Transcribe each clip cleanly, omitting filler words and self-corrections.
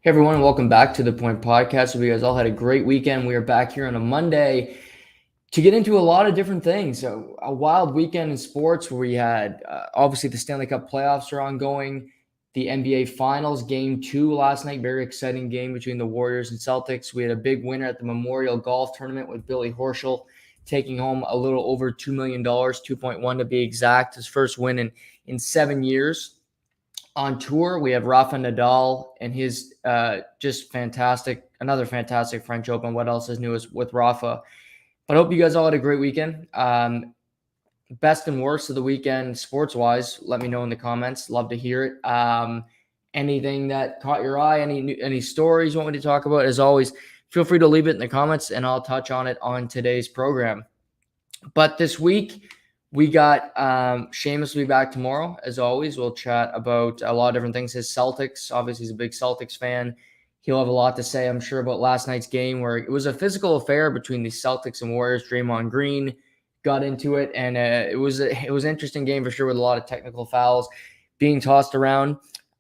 Hey everyone, welcome back to the Point Podcast. Hope you guys all had a great weekend. We are back here on a Monday to get into a lot of different things. So, a wild weekend in sports where we had obviously the Stanley Cup playoffs are ongoing, the NBA Finals Game 2 last night, very exciting game between the Warriors and Celtics. We had a big winner at the Memorial Golf Tournament with Billy Horschel taking home a little over $2 million, 2.1 to be exact, his first win in 7 years. On tour, we have Rafa Nadal and his just another fantastic French Open. What else is new with Rafa? But I hope you guys all had a great weekend. Best and worst of the weekend, sports-wise, let me know in the comments. Love to hear it. Anything that caught your eye, any stories you want me to talk about, as always, feel free to leave it in the comments, and I'll touch on it on today's program. But this week, we got Seamus will be back tomorrow. As always, we'll chat about a lot of different things. His Celtics, obviously, he's a big Celtics fan. He'll have a lot to say, I'm sure, about last night's game where it was a physical affair between the Celtics and Warriors. Draymond Green got into it, and it was an interesting game for sure with a lot of technical fouls being tossed around.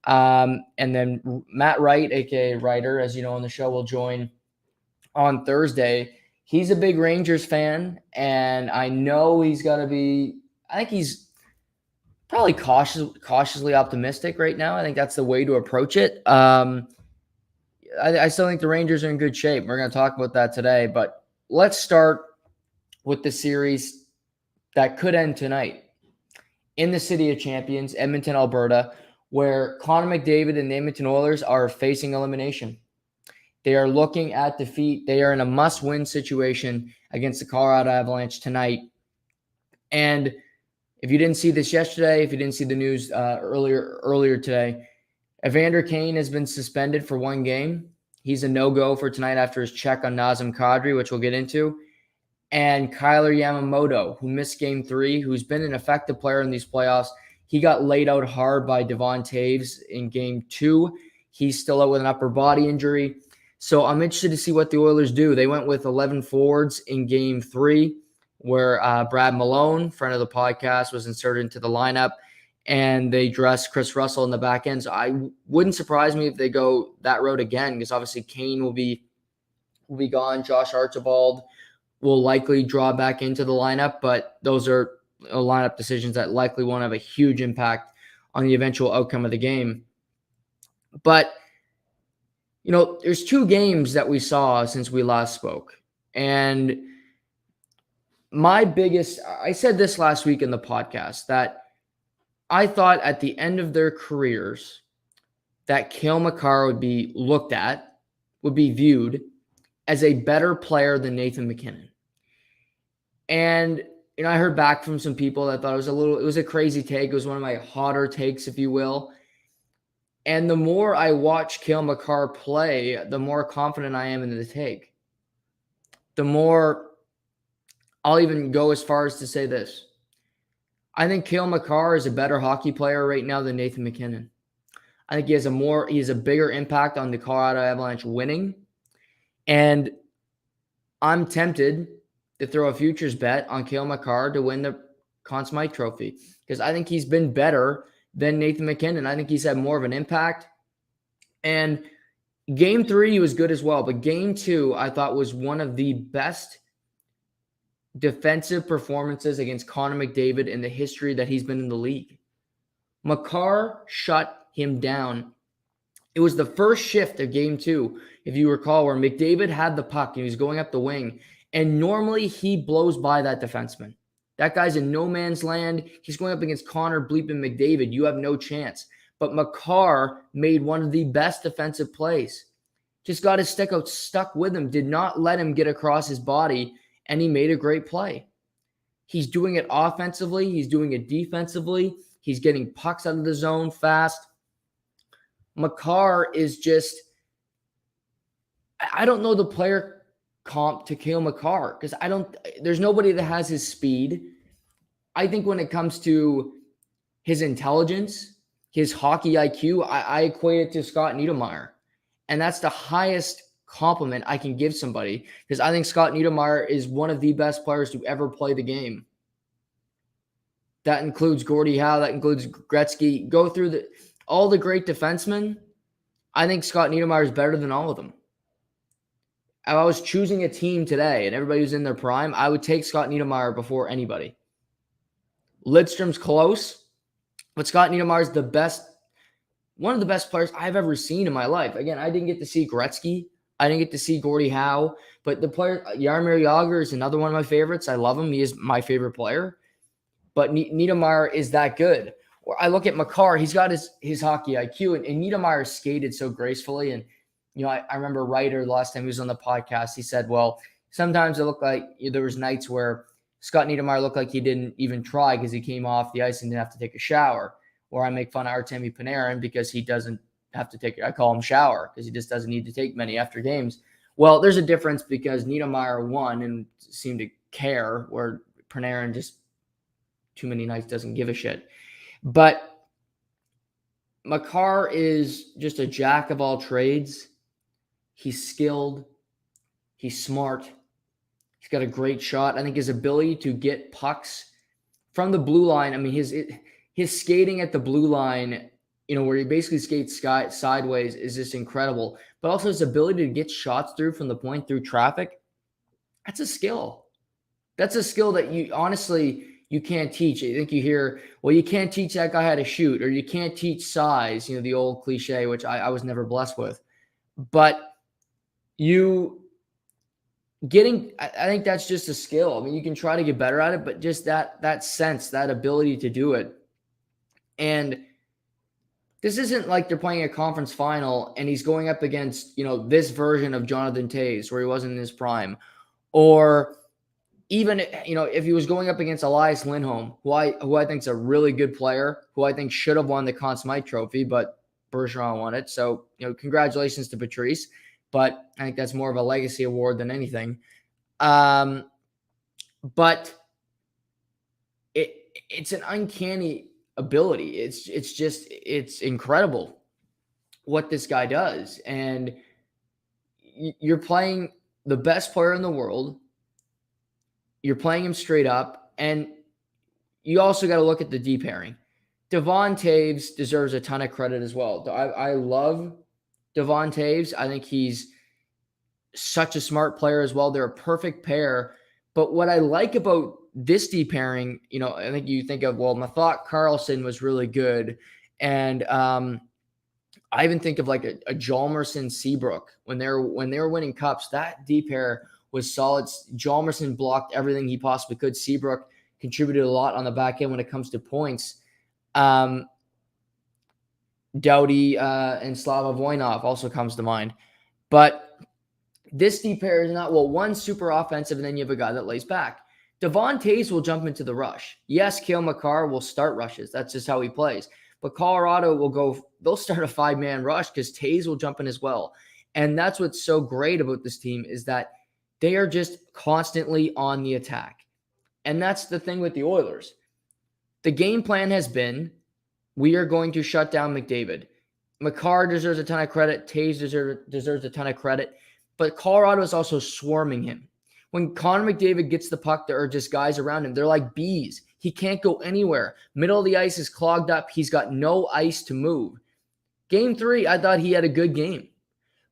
And then Matt Wright, aka Writer, as you know on the show, will join on Thursday. He's a big Rangers fan, and I know he's got to be – I think he's probably cautiously optimistic right now. I think that's the way to approach it. I still think the Rangers are in good shape. We're going to talk about that today, but let's start with the series that could end tonight in the City of Champions, Edmonton, Alberta, where Connor McDavid and the Edmonton Oilers are facing elimination. They are looking at defeat. They are in a must-win situation against the Colorado Avalanche tonight. And if you didn't see this yesterday, if you didn't see the news earlier today, Evander Kane has been suspended for one game. He's a no-go for tonight after his check on Nazem Kadri, which we'll get into. And Kyler Yamamoto, who missed Game 3, who's been an effective player in these playoffs, he got laid out hard by Devon Taves in Game 2. He's still out with an upper body injury. So I'm interested to see what the Oilers do. They went with 11 forwards in Game 3, where Brad Malone, friend of the podcast, was inserted into the lineup, and they dressed Chris Russell in the back end. So I wouldn't surprise me if they go that road again, because obviously Kane will be gone. Josh Archibald will likely draw back into the lineup, but those are lineup decisions that likely won't have a huge impact on the eventual outcome of the game. But you know, there's two games that we saw since we last spoke. And I said this last week in the podcast, that I thought at the end of their careers that Cale Makar would be looked at, would be viewed as a better player than Nathan MacKinnon. And, you know, I heard back from some people that thought it was a crazy take. It was one of my hotter takes, if you will. And the more I watch Cale Makar play, the more confident I am in the take. The more I'll even go as far as to say this. I think Cale Makar is a better hockey player right now than Nathan MacKinnon. I think he has a bigger impact on the Colorado Avalanche winning. And I'm tempted to throw a futures bet on Cale Makar to win the Conn Smythe Trophy, because I think he's been better than Nathan MacKinnon. I think he's had more of an impact. And Game 3, he was good as well. But Game 2, I thought, was one of the best defensive performances against Connor McDavid in the history that he's been in the league. Makar shut him down. It was the first shift of Game 2, if you recall, where McDavid had the puck and he was going up the wing. And normally he blows by that defenseman. That guy's in no man's land. He's going up against Connor bleeping McDavid. You have no chance. But Makar made one of the best defensive plays. Just got his stick out, stuck with him, did not let him get across his body, and he made a great play. He's doing it offensively. He's doing it defensively. He's getting pucks out of the zone fast. Makar is just – I don't know the player comp to Cale Makar, because there's nobody that has his speed. I think when it comes to his intelligence, his hockey IQ, I equate it to Scott Niedermayer. And that's the highest compliment I can give somebody, because I think Scott Niedermayer is one of the best players to ever play the game. That includes Gordie Howe, that includes Gretzky. Go through all the great defensemen. I think Scott Niedermayer is better than all of them. If I was choosing a team today and everybody was in their prime, I would take Scott Niedermayer before anybody. Lidstrom's close, but Scott Niedermayer is one of the best players I've ever seen in my life. Again, I didn't get to see Gretzky. I didn't get to see Gordie Howe, but the player, Jaromir Jagr, is another one of my favorites. I love him. He is my favorite player. But Niedermayer is that good. Or I look at Makar, he's got his hockey IQ, and Niedermayer skated so gracefully. And, I remember Ryder last time he was on the podcast, he said, well, sometimes it looked like there was nights where Scott Niedermayer looked like he didn't even try because he came off the ice and didn't have to take a shower. Or I make fun of Artemi Panarin because he doesn't have to I call him shower because he just doesn't need to take many after games. Well, there's a difference because Niedermayer won and seemed to care, where Panarin just too many nights doesn't give a shit. But Makar is just a jack of all trades. He's skilled. He's smart. He's got a great shot. I think his ability to get pucks from the blue line, I mean, his skating at the blue line, where he basically skates sideways, is just incredible. But also his ability to get shots through from the point through traffic, that's a skill. That's a skill that you can't teach. I think you hear, well, you can't teach that guy how to shoot, or you can't teach size, the old cliche, which I was never blessed with. But I think that's just a skill. I mean, you can try to get better at it, but just that sense, that ability to do it. And this isn't like they're playing a conference final and he's going up against, this version of Jonathan Toews where he wasn't in his prime. Or even, if he was going up against Elias Lindholm, who I think is a really good player, who I think should have won the Conn Smythe Trophy, but Bergeron won it. So, congratulations to Patrice. But I think that's more of a legacy award than anything. But it's an uncanny ability. It's incredible what this guy does. And you're playing the best player in the world. You're playing him straight up. And you also got to look at the D pairing. Devon Toews deserves a ton of credit as well. I love Devon Toews. I think he's such a smart player as well. They're a perfect pair. But what I like about this D pairing, I think you think of, well, I thought Carlson was really good. And I even think of like a Hjalmarsson Seabrook when they were winning cups. That D pair was solid. Hjalmarsson blocked everything he possibly could. Seabrook contributed a lot on the back end when it comes to points. Doughty and Slava Voinov also comes to mind. But this D pair is not, one super offensive, and then you have a guy that lays back. Devon Toews will jump into the rush. Yes, Cale Makar will start rushes. That's just how he plays. But Colorado they'll start a 5-man rush because Toews will jump in as well. And that's what's so great about this team is that they are just constantly on the attack. And that's the thing with the Oilers. The game plan has been, we are going to shut down McDavid. Makar deserves a ton of credit. Toews deserves a ton of credit. But Colorado is also swarming him. When Connor McDavid gets the puck, there are just guys around him. They're like bees. He can't go anywhere. Middle of the ice is clogged up. He's got no ice to move. Game 3, I thought he had a good game.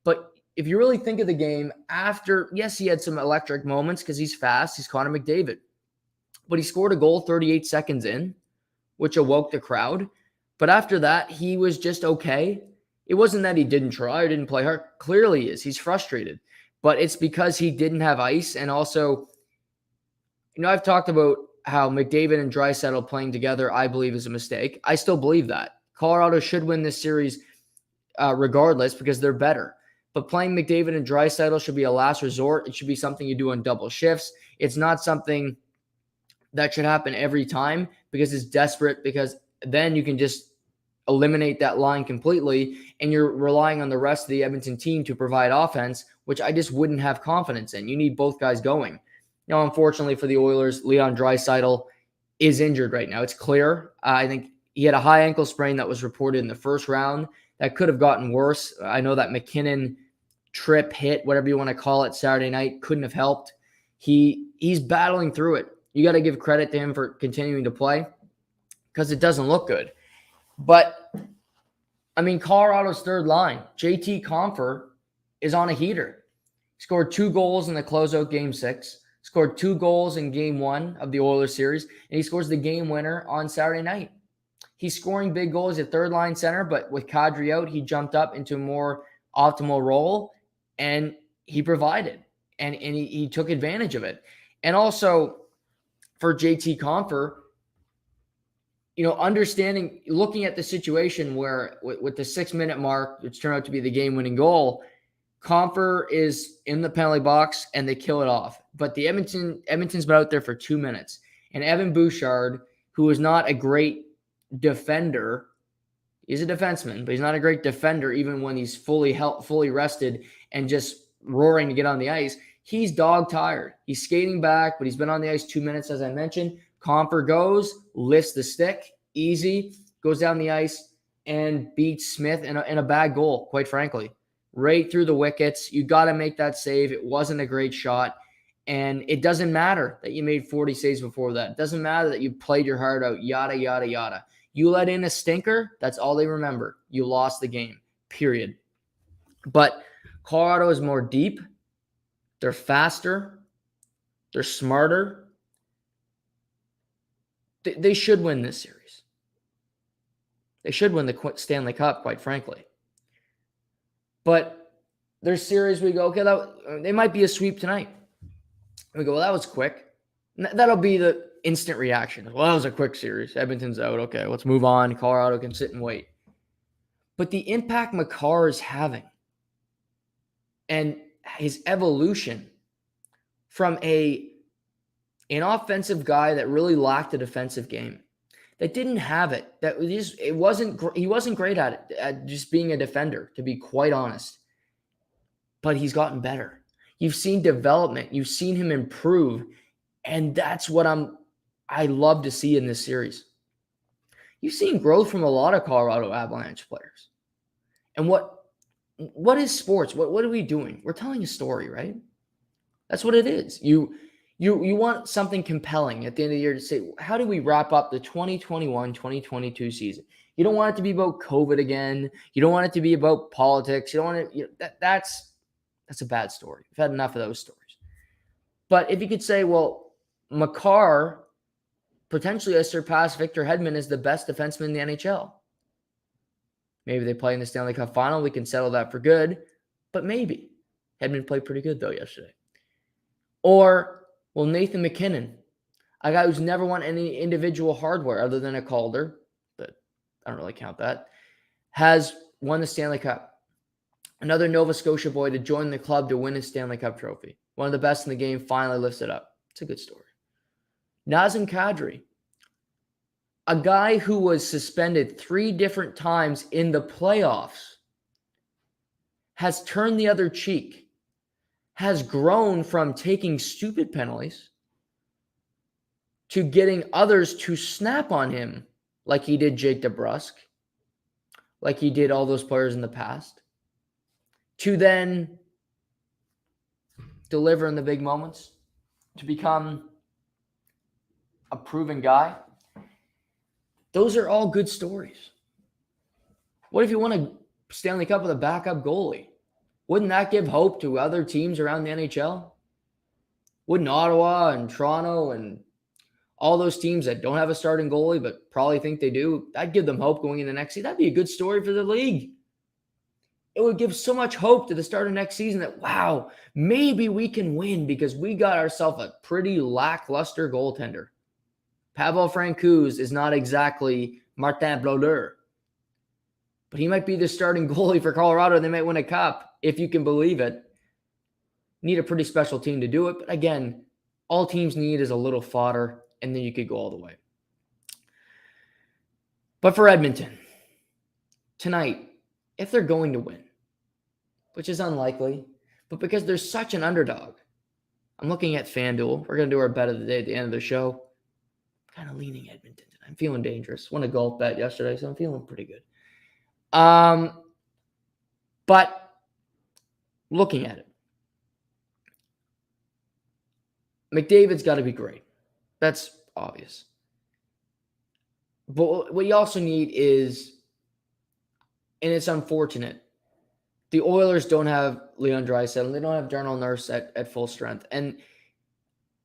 But if you really think of the game after, yes, he had some electric moments because he's fast. He's Connor McDavid. But he scored a goal 38 seconds in, which awoke the crowd. But after that, he was just okay. It wasn't that he didn't try or didn't play hard. Clearly he is. He's frustrated. But it's because he didn't have ice. And also, I've talked about how McDavid and Draisaitl playing together, I believe, is a mistake. I still believe that. Colorado should win this series regardless because they're better. But playing McDavid and Draisaitl should be a last resort. It should be something you do on double shifts. It's not something that should happen every time because it's desperate, because then you can just eliminate that line completely and you're relying on the rest of the Edmonton team to provide offense, which I just wouldn't have confidence in. You need both guys going. Now, unfortunately for the Oilers, Leon Draisaitl is injured right now. It's clear. I think he had a high ankle sprain that was reported in the first round. That could have gotten worse. I know that McKinnon trip hit, whatever you want to call it, Saturday night couldn't have helped. He's battling through it. You got to give credit to him for continuing to play because it doesn't look good. But I mean, Colorado's third line, JT Compher, is on a heater. He scored 2 goals in the closeout game 6, scored 2 goals in game 1 of the Oilers series, and he scores the game winner on Saturday night. He's scoring big goals at third line center, but with Kadri out, he jumped up into a more optimal role, and he provided, and he took advantage of it. And also for JT Compher, understanding, looking at the situation where with the 6-minute mark, which turned out to be the game-winning goal, Compher is in the penalty box and they kill it off. But the Edmonton's been out there for 2 minutes, and Evan Bouchard, who is not a great defender, he's a defenseman, but he's not a great defender even when he's fully rested and just roaring to get on the ice. He's dog tired. He's skating back, but he's been on the ice 2 minutes, as I mentioned. Compher goes, lifts the stick, easy, goes down the ice, and beats Smith in a bad goal, quite frankly. Right through the wickets. You got to make that save. It wasn't a great shot. And it doesn't matter that you made 40 saves before that. It doesn't matter that you played your heart out, yada, yada, yada. You let in a stinker, that's all they remember. You lost the game, period. But Colorado is more deep. They're faster. They're smarter. They should win this series. They should win the Stanley Cup, quite frankly. But there's series we go, okay, they might be a sweep tonight. We go, well, that was quick. That'll be the instant reaction. Well, that was a quick series. Edmonton's out. Okay, let's move on. Colorado can sit and wait. But the impact Makar is having and his evolution from an offensive guy that really lacked a defensive game, that didn't have it, he wasn't great at it, at just being a defender, to be quite honest. But he's gotten better. You've seen development. You've seen him improve. And that's what I love to see in this series. You've seen growth from a lot of Colorado Avalanche players. And what is sports? What are we doing? We're telling a story, right? That's what it is. You want something compelling at the end of the year to say, how do we wrap up the 2021-2022 season? You don't want it to be about COVID again. You don't want it to be about politics. You don't want it. That's a bad story. We've had enough of those stories. But if you could say, well, Makar potentially has surpassed Victor Hedman as the best defenseman in the NHL. Maybe they play in the Stanley Cup final. We can settle that for good. But maybe. Hedman played pretty good, though, yesterday. Or, well, Nathan MacKinnon, a guy who's never won any individual hardware other than a Calder, but I don't really count that, has won the Stanley Cup. Another Nova Scotia boy to join the club to win a Stanley Cup trophy. One of the best in the game, finally lifts it up. It's a good story. Nazem Kadri, a guy who was suspended 3 different times in the playoffs, has turned the other cheek, has grown from taking stupid penalties to getting others to snap on him like he did Jake DeBrusk, like he did all those players in the past, to then deliver in the big moments, to become a proven guy. Those are all good stories. What if you won a Stanley Cup with a backup goalie? Wouldn't that give hope to other teams around the NHL? Wouldn't Ottawa and Toronto and all those teams that don't have a starting goalie but probably think they do, that'd give them hope going into next season? That'd be a good story for the league. It would give so much hope to the start of next season that, wow, maybe we can win because we got ourselves a pretty lackluster goaltender. Pavel Francouz is not exactly Martin Brodeur, but he might be the starting goalie for Colorado. They might win a cup, if you can believe it. Need a pretty special team to do it. But again, all teams need is a little fodder, and then you could go all the way. But for Edmonton, tonight, if they're going to win, which is unlikely, but because they're such an underdog, I'm looking at FanDuel. We're going to do our bet of the day at the end of the show. I'm kind of leaning Edmonton. I'm feeling dangerous. Won a golf bet yesterday, so I'm feeling pretty good. But looking at it, McDavid's got to be great. That's obvious. But what you also need is and it's unfortunate. The Oilers don't have Leon Draisaitl, and they don't have Darnell Nurse at full strength. And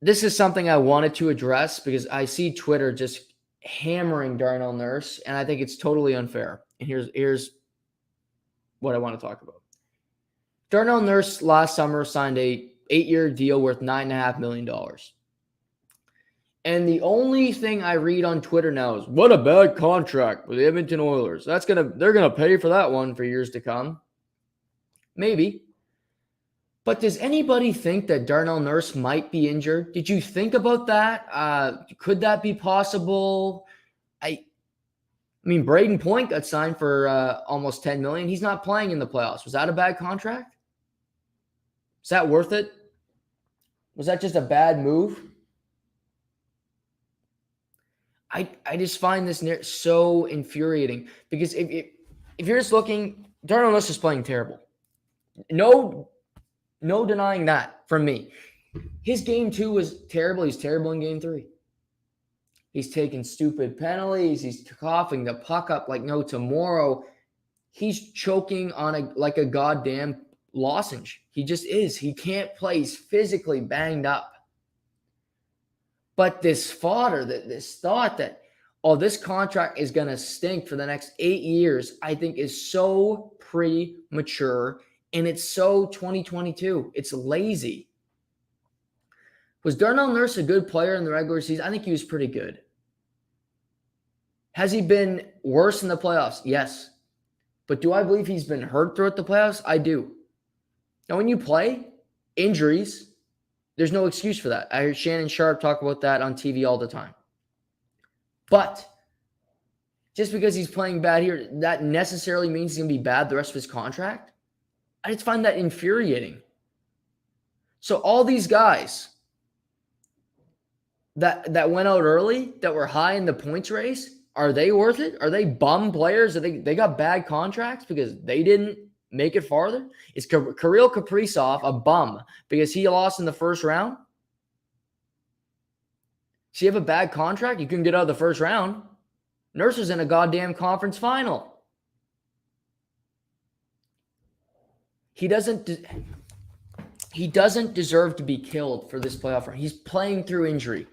this is something I wanted to address because I see Twitter just hammering Darnell Nurse, and I think it's totally unfair. And here's what I want to talk about. Darnell Nurse last summer signed a 8-year deal worth $9.5 million. And the only thing I read on Twitter now is, what a bad contract with the Edmonton Oilers. They're gonna pay for that one for years to come. Maybe. But does anybody think that Darnell Nurse might be injured? Did you think about that? Could that be possible? I mean, Braden Point got signed for almost $10 million. He's not playing in the playoffs. Was that a bad contract? Is that worth it? Was that just a bad move? I just find this so infuriating because if you're just looking, Darnell Nurse is playing terrible. No denying that from me. His game 2 was terrible. He's terrible in game 3. He's taking stupid penalties. He's coughing the puck up like no tomorrow. He's choking on like a goddamn lozenge. He just is. He can't play. He's physically banged up. But this fodder, this thought that, oh, this contract is going to stink for the next 8 years, I think is so premature, and it's so 2022. It's lazy. Was Darnell Nurse a good player in the regular season? I think he was pretty good. Has he been worse in the playoffs? Yes. But do I believe he's been hurt throughout the playoffs? I do. Now, when you play, injuries, there's no excuse for that. I heard Shannon Sharp talk about that on TV all the time. But just because he's playing bad here, that necessarily means he's going to be bad the rest of his contract? I just find that infuriating. So all these guys that went out early, that were high in the points race, are they worth it? Are they bum players? Are they got bad contracts because they didn't make it farther? Is Kirill Kaprizov a bum because he lost in the first round? So you have a bad contract? You couldn't get out of the first round. Nurse is in a goddamn conference final. He doesn't deserve to be killed for this playoff run. He's playing through injury.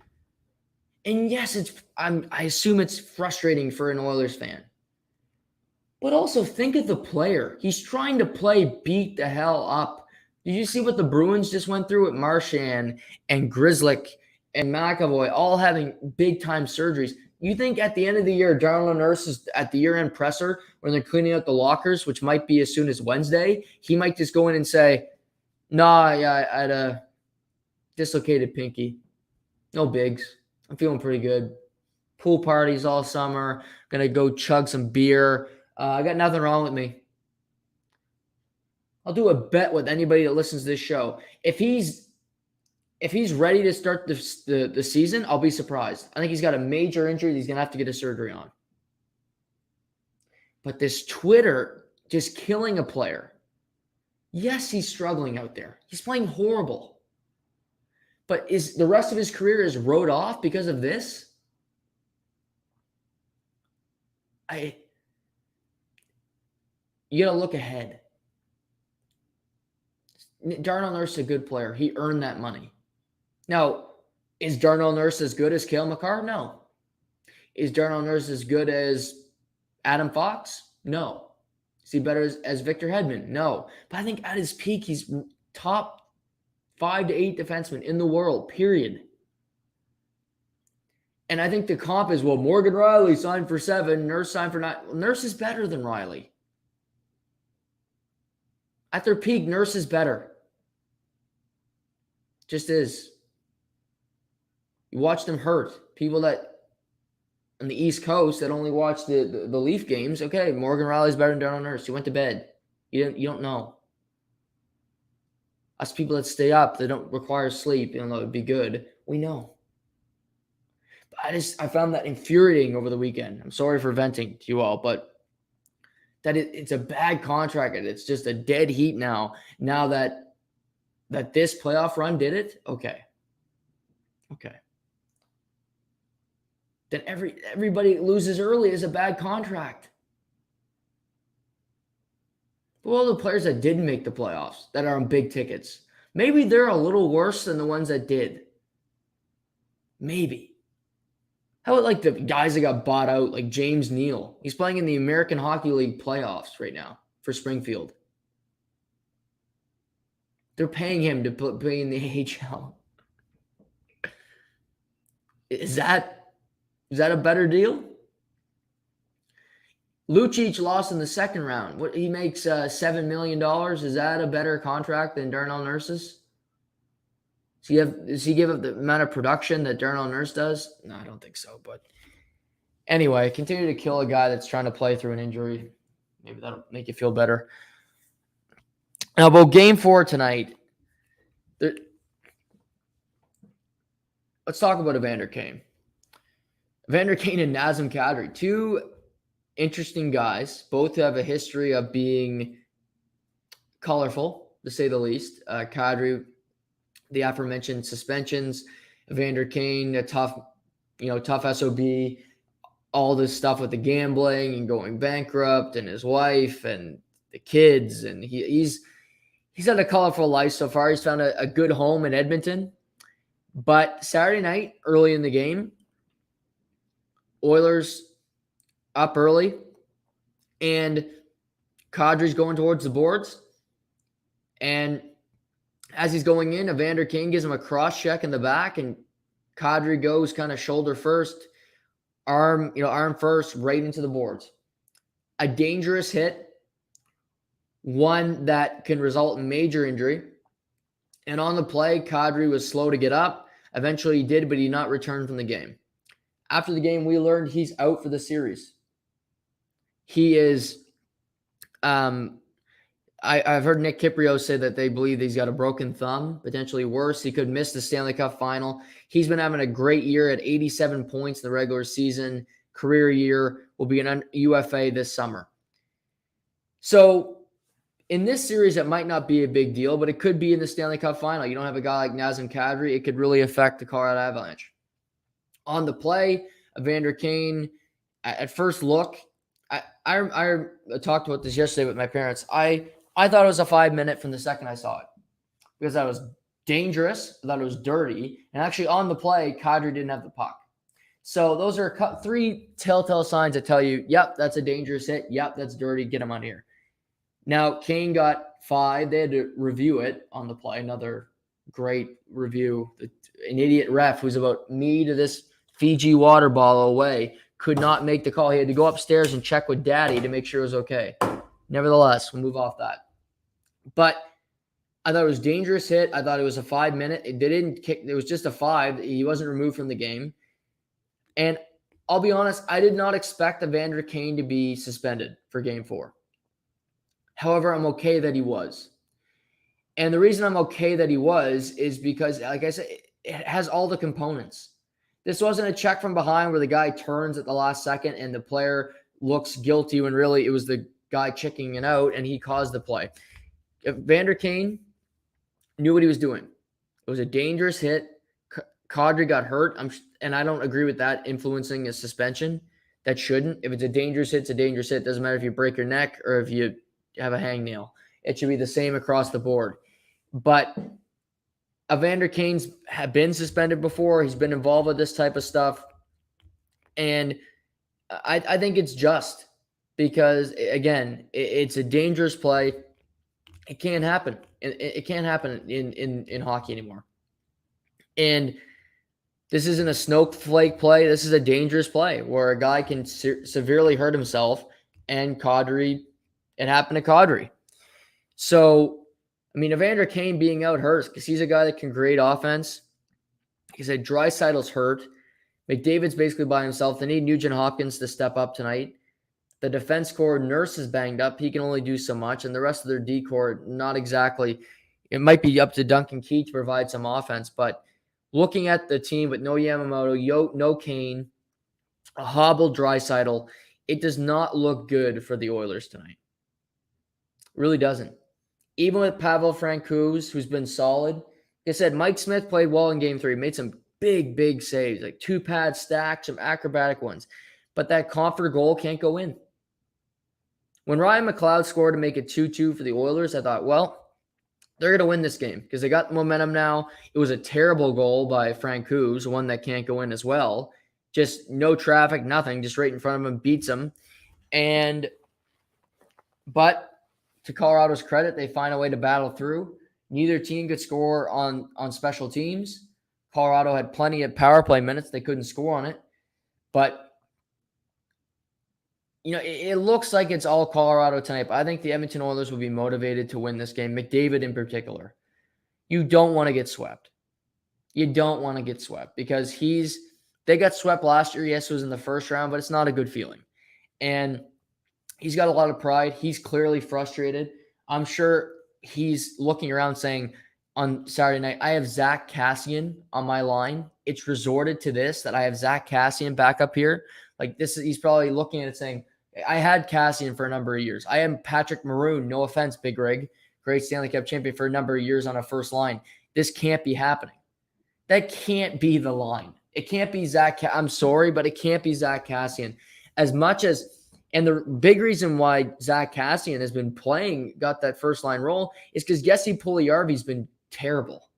And yes, I assume it's frustrating for an Oilers fan. But also think of the player. He's trying to play beat the hell up. Did you see what the Bruins just went through with Marchand and Grzelcyk and McAvoy all having big-time surgeries? You think at the end of the year, Darnell Nurse is at the year-end presser when they're cleaning out the lockers, which might be as soon as Wednesday, he might just go in and say, nah, yeah, I had a dislocated pinky. No bigs. I'm feeling pretty good. Pool parties all summer. Going to go chug some beer. I got nothing wrong with me. I'll do a bet with anybody that listens to this show. If he's ready to start the season, I'll be surprised. I think he's got a major injury that he's going to have to get a surgery on. But this Twitter just killing a player. Yes, he's struggling out there. He's playing horrible. But is the rest of his career is wrote off because of this? You got to look ahead. Darnell Nurse is a good player. He earned that money. Now, is Darnell Nurse as good as Cale Makar? No. Is Darnell Nurse as good as Adam Fox? No. Is he better as Victor Hedman? No. But I think at his peak, he's top 5 to 8 defenseman in the world, period. And I think the comp is, well, Morgan Riley signed for 7, Nurse signed for 9. Well, Nurse is better than Riley. At their peak, Nurse is better. Just is. You watch them hurt. People that on the East Coast that only watch the Leaf games, okay, Morgan Riley's better than Darnell Nurse. He went to bed. You don't know. Us people that stay up, that don't require sleep, even though it would be good, we know. But I found that infuriating over the weekend. I'm sorry for venting to you all, but that it's a bad contract and it's just a dead heat now. Now that this playoff run did it, okay. Then everybody loses early is a bad contract. Well, the players that didn't make the playoffs that are on big tickets, maybe they're a little worse than the ones that did. Maybe. How about like the guys that got bought out, like James Neal? He's playing in the American Hockey League playoffs right now for Springfield. They're paying him to play in the AHL. Is that a better deal? Lucic lost in the second round. What he makes $7 million. Is that a better contract than Darnell Nurse's? Does he give up the amount of production that Darnell Nurse does? No, I don't think so. But anyway, continue to kill a guy that's trying to play through an injury. Maybe that'll make you feel better. Now, about Game 4 tonight, let's talk about Evander Kane. Evander Kane and Nazem Kadri, two interesting guys. Both have a history of being colorful, to say the least. Kadri, the aforementioned suspensions. Evander Kane, a tough SOB. All this stuff with the gambling and going bankrupt, and his wife and the kids, and he's had a colorful life so far. He's found a good home in Edmonton. But Saturday night, early in the game, Oilers up early, and Kadri's going towards the boards. And as he's going in, Evander Kane gives him a cross check in the back, and Kadri goes kind of shoulder first, arm first, right into the boards. A dangerous hit, one that can result in major injury. And on the play, Kadri was slow to get up. Eventually he did, but he did not return from the game. After the game, we learned he's out for the series. He is, I've heard Nick Kiprio say that they believe he's got a broken thumb, potentially worse. He could miss the Stanley Cup final. He's been having a great year at 87 points in the regular season. Career year, will be an UFA this summer. So in this series, it might not be a big deal, but it could be in the Stanley Cup final. You don't have a guy like Nazem Kadri. It could really affect the Colorado Avalanche. On the play, Evander Kane, at first look, I talked about this yesterday with my parents. I thought it was a 5-minute from the second I saw it because that was dangerous. I thought it was dirty. And actually on the play, Kadri didn't have the puck. So those are 3 telltale signs that tell you, yep, that's a dangerous hit. Yep, that's dirty. Get him on here. Now, Kane got 5. They had to review it on the play. Another great review. An idiot ref who's about me to this Fiji water bottle away could not make the call. He had to go upstairs and check with Daddy to make sure it was okay. Nevertheless, we'll move off that. But I thought it was a dangerous hit. I thought it was a 5-minute. They didn't kick. It was just a 5. He wasn't removed from the game. And I'll be honest, I did not expect Evander Kane to be suspended for Game 4. However, I'm okay that he was. And the reason I'm okay that he was is because, like I said, it has all the components. This wasn't a check from behind where the guy turns at the last second and the player looks guilty when really it was the guy checking it out and he caused the play. Evander Kane knew what he was doing. It was a dangerous hit. Kadri got hurt, and I don't agree with that influencing a suspension. That shouldn't. If it's a dangerous hit, it's a dangerous hit. It doesn't matter if you break your neck or if you have a hangnail. It should be the same across the board. But Evander Kane's had been suspended before. He's been involved with this type of stuff. And I think it's just because, again, it's a dangerous play. It can't happen. It can't happen in hockey anymore. And this isn't a snowflake play. This is a dangerous play where a guy can severely hurt himself. And Kadri, it happened to Kadri. So, I mean, Evander Kane being out hurts because he's a guy that can create offense. He said Draisaitl's hurt. McDavid's basically by himself. They need Nugent Hopkins to step up tonight. The defense core, Nurse is banged up. He can only do so much. And the rest of their D core, not exactly. It might be up to Duncan Keith to provide some offense. But looking at the team with no Yamamoto, no Kane, a hobbled Draisaitl, it does not look good for the Oilers tonight. It really doesn't. Even with Pavel Francouz, who's been solid. Like I said, Mike Smith played well in Game 3. Made some big saves, like 2-pad stacks, some acrobatic ones. But that Comfort goal can't go in. When Ryan McLeod scored to make it 2-2 for the Oilers, I thought, well, they're going to win this game because they got the momentum now. It was a terrible goal by Frank Hughes, one that can't go in as well. Just no traffic, nothing, just right in front of him, beats him. But to Colorado's credit, they find a way to battle through. Neither team could score on special teams. Colorado had plenty of power play minutes. They couldn't score on it. But it looks like it's all Colorado tonight, but I think the Edmonton Oilers will be motivated to win this game, McDavid in particular. You don't want to get swept. You don't want to get swept because they got swept last year. Yes, it was in the first round, but it's not a good feeling. And he's got a lot of pride. He's clearly frustrated. I'm sure he's looking around saying on Saturday night, I have Zach Kassian on my line. It's resorted to this that I have Zach Kassian back up here. He's probably looking at it saying, I had Kassian for a number of years. I am Patrick Maroon. No offense, Big Rig. Great Stanley Cup champion for a number of years on a first line. This can't be happening. That can't be the line. It can't be Zach. I'm sorry, but it can't be Zach Kassian. As much as, and the big reason why Zach Kassian has been got that first line role is because Jesse Puljujarvi's been terrible.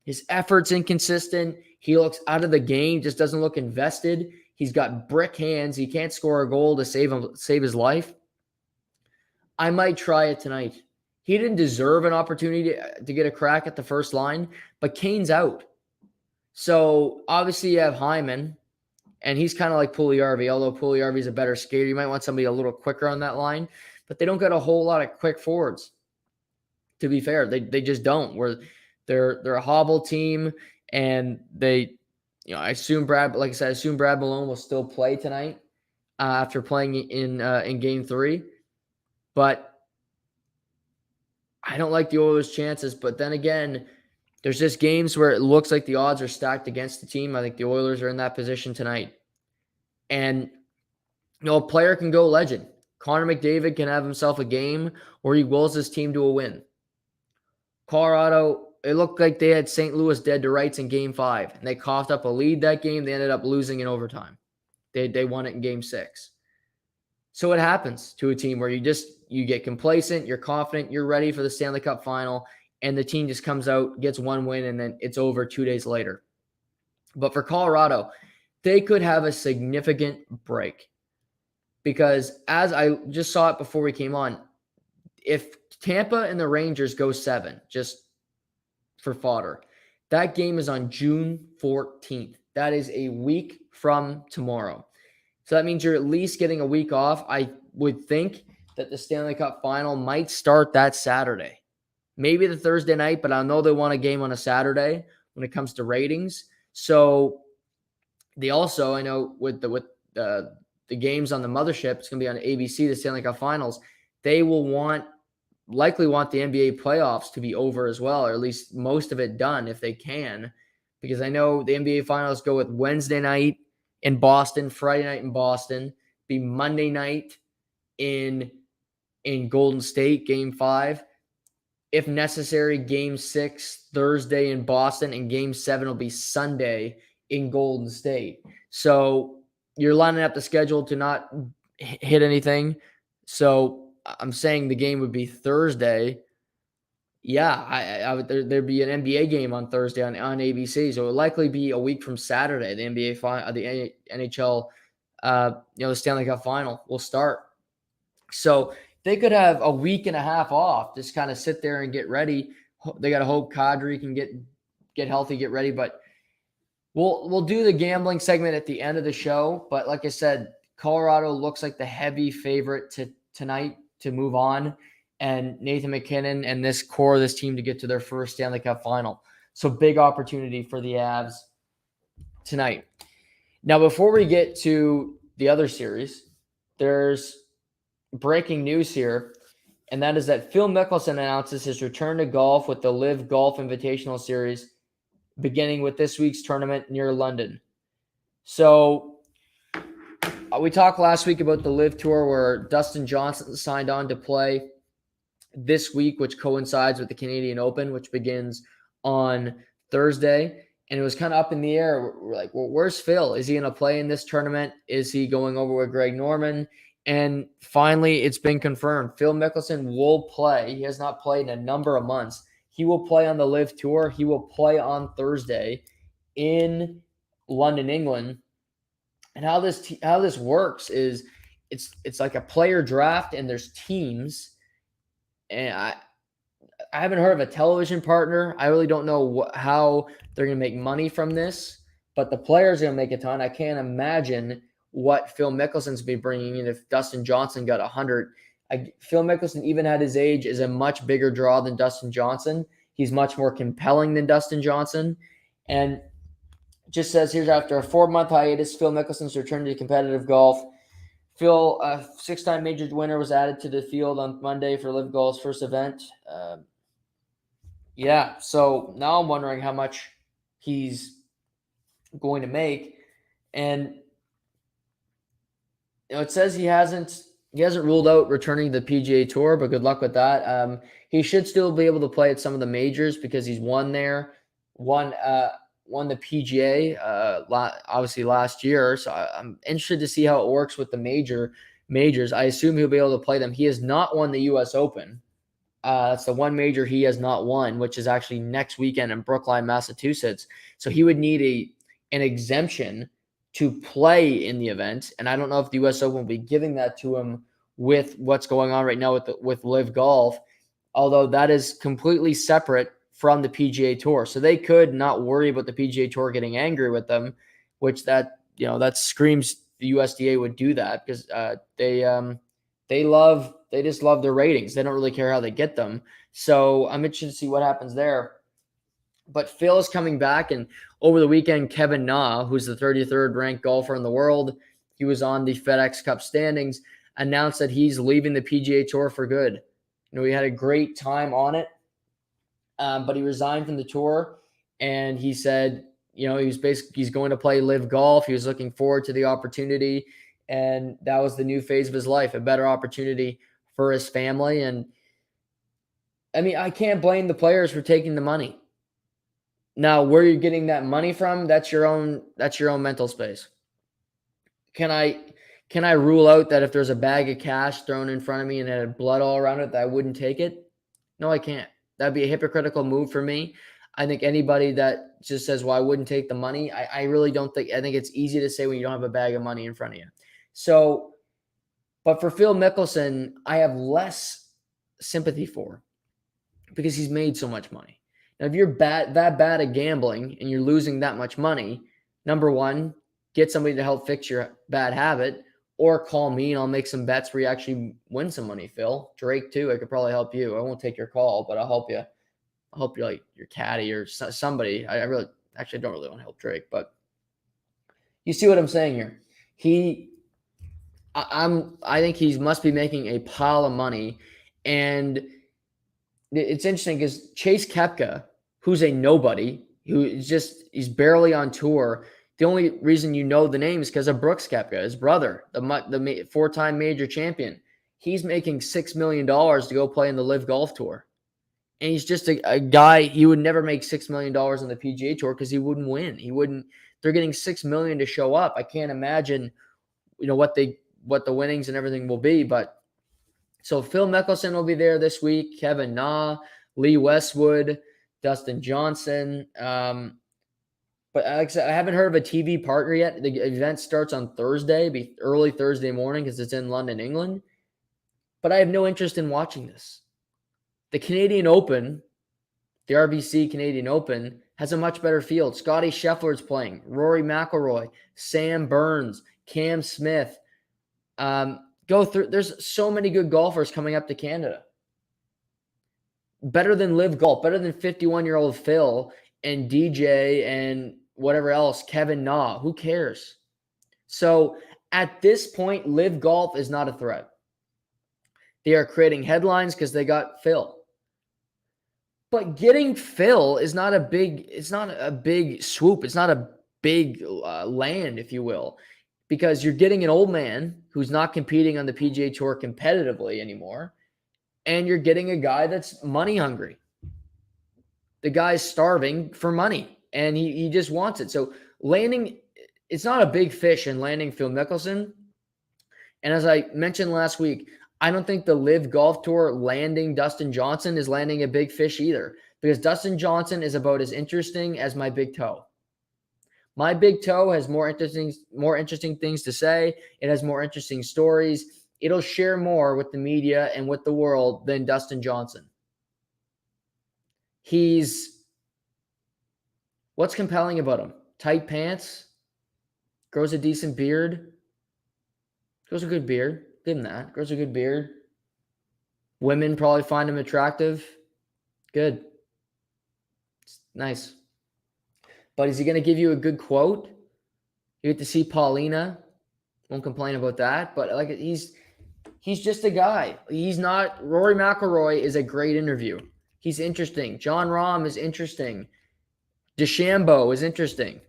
His effort's inconsistent. He looks out of the game, just doesn't look invested. He's got brick hands. He can't score a goal to save his life. I might try it tonight. He didn't deserve an opportunity to get a crack at the first line, but Kane's out. So obviously you have Hyman, and he's kind of like Puljujarvi, although Puljujarvi's a better skater. You might want somebody a little quicker on that line, but they don't got a whole lot of quick forwards. To be fair, they just don't. They're a hobble team, and I assume Brad Malone will still play tonight after playing in Game 3. But I don't like the Oilers' chances. But then again, there's just games where it looks like the odds are stacked against the team. I think the Oilers are in that position tonight. And a player can go legend. Connor McDavid can have himself a game where he wills his team to a win. Colorado, it looked like they had St. Louis dead to rights in Game 5, and they coughed up a lead that game. They ended up losing in overtime. They won it in Game 6. So it happens to a team where you get complacent, you're confident, you're ready for the Stanley Cup final, and the team just comes out, gets one win, and then it's over 2 days later. But for Colorado, they could have a significant break because as I just saw it before we came on, if Tampa and the Rangers go 7, just for fodder, that game is on June 14th. That is a week from tomorrow. So that means you're at least getting a week off. I would think that the Stanley Cup final might start that Saturday. Maybe the Thursday night, but I know they want a game on a Saturday when it comes to ratings. So they also, I know with the games on the mothership, it's going to be on ABC, the Stanley Cup finals. They will likely want the NBA playoffs to be over as well, or at least most of it done if they can, because I know the NBA finals go with Wednesday night in Boston, Friday night in Boston, be Monday night in Golden State, Game 5. If necessary, Game 6 Thursday in Boston, and Game 7 will be Sunday in Golden State. So you're lining up the schedule to not hit anything. So I'm saying the game would be Thursday. Yeah, there'd be an NBA game on Thursday on ABC. So it would likely be a week from Saturday. The NBA final, the NHL, the Stanley Cup final will start. So they could have a week and a half off, just kind of sit there and get ready. They got to hope Kadri can get healthy, get ready. But we'll do the gambling segment at the end of the show. But like I said, Colorado looks like the heavy favorite tonight to move on, and Nathan MacKinnon and this core of this team to get to their first Stanley Cup final. So big opportunity for the Avs tonight. Now, before we get to the other series, there's breaking news here, and that is that Phil Mickelson announces his return to golf with the Live Golf Invitational Series, beginning with this week's tournament near London. So we talked last week about the Live Tour where Dustin Johnson signed on to play this week, which coincides with the Canadian Open, which begins on Thursday. And it was kind of up in the air. We're like, well, where's Phil? Is he going to play in this tournament? Is he going over with Greg Norman? And finally, it's been confirmed. Phil Mickelson will play. He has not played in a number of months. He will play on the Live Tour. He will play on Thursday in London, England. And how this works is it's like a player draft, and there's teams. And I haven't heard of a television partner. I really don't know how they're going to make money from this, but the players are going to make a ton. I can't imagine what Phil Mickelson's be bringing in if Dustin Johnson got 100. Phil Mickelson, even at his age, is a much bigger draw than Dustin Johnson. He's much more compelling than Dustin Johnson. And just says here, after a 4-month hiatus, Phil Mickelson's return to competitive golf. Phil, a 6-time major winner, was added to the field on Monday for Live Golf's first event. Yeah, so now I'm wondering how much he's going to make. And it says he hasn't ruled out returning to the PGA Tour, but good luck with that. He should still be able to play at some of the majors because he's won there, won the PGA obviously last year. So I'm interested to see how it works with the majors. I assume he'll be able to play them. He has not won the U.S. Open. That's the one major he has not won, which is actually next weekend in Brookline, Massachusetts. So he would need an exemption to play in the event. And I don't know if the U.S. Open will be giving that to him with what's going on right now with Live Golf, although that is completely separate from the PGA Tour. So they could not worry about the PGA Tour getting angry with them, which that screams the USDA would do that because they just love their ratings. They don't really care how they get them. So I'm interested to see what happens there. But Phil is coming back, and over the weekend, Kevin Na, who's the 33rd ranked golfer in the world, he was on the FedEx Cup standings, announced that he's leaving the PGA Tour for good. He had a great time on it, but he resigned from the tour, and he said, he's going to play Live Golf. He was looking forward to the opportunity, and that was the new phase of his life, a better opportunity for his family. And I mean, I can't blame the players for taking the money. Now, where you're getting that money from, that's your own mental space. Can I rule out that if there's a bag of cash thrown in front of me and it had blood all around it, that I wouldn't take it? No, I can't. That'd be a hypocritical move for me. I think anybody that just says, well, I wouldn't take the money, I really don't think. I think it's easy to say when you don't have a bag of money in front of you. So, but for Phil Mickelson, I have less sympathy for because he's made so much money. Now, if you're that bad at gambling and you're losing that much money, number one, get somebody to help fix your bad habit, or call me and I'll make some bets where you actually win some money, Phil. Drake, too. I could probably help you. I won't take your call, but I'll help you. I'll help you, like your caddy or somebody. I really actually don't really want to help Drake, but you see what I'm saying here. I think he must be making a pile of money, and it's interesting because Chase Koepka, who's a nobody, he's barely on tour. The only reason you know the name is because of Brooks Koepka, his brother, the 4-time major champion. He's making $6 million to go play in the Live Golf Tour. And he's just a guy, he would never make $6 million on the PGA Tour because he wouldn't win. They're getting $6 million to show up. I can't imagine, what the winnings and everything will be. But so Phil Mickelson will be there this week, Kevin Na, Lee Westwood, Dustin Johnson. But like I said, I haven't heard of a TV partner yet. The event starts on Thursday, be early Thursday morning because it's in London, England. But I have no interest in watching this. The Canadian Open, the RBC Canadian Open, has a much better field. Scotty Scheffler's playing, Rory McIlroy, Sam Burns, Cam Smith. Go through. There's so many good golfers coming up to Canada. Better than Live Golf, better than 51-year-old Phil and DJ and whatever else, Kevin Na. Who cares? So at this point, Live Golf is not a threat. They are creating headlines because they got Phil. But getting Phil is not a big swoop. It's not a big land, if you will, because you're getting an old man who's not competing on the PGA Tour competitively anymore, and you're getting a guy that's money hungry. The guy's starving for money, and he just wants it. So landing, it's not a big fish in landing Phil Mickelson. And as I mentioned last week, I don't think the Live Golf Tour landing Dustin Johnson is landing a big fish either, because Dustin Johnson is about as interesting as my big toe. My big toe has more interesting things to say. It has more interesting stories. It'll share more with the media and with the world than Dustin Johnson. What's compelling about him? Tight pants, grows a decent beard, grows a good beard, give him that, grows a good beard. Women probably find him attractive. Good. It's nice. But is he going to give you a good quote? You get to see Paulina. Won't complain about that. But like he's just a guy. He's not. Rory McIlroy is a great interview. He's interesting. John Rahm is interesting. DeChambeau is interesting.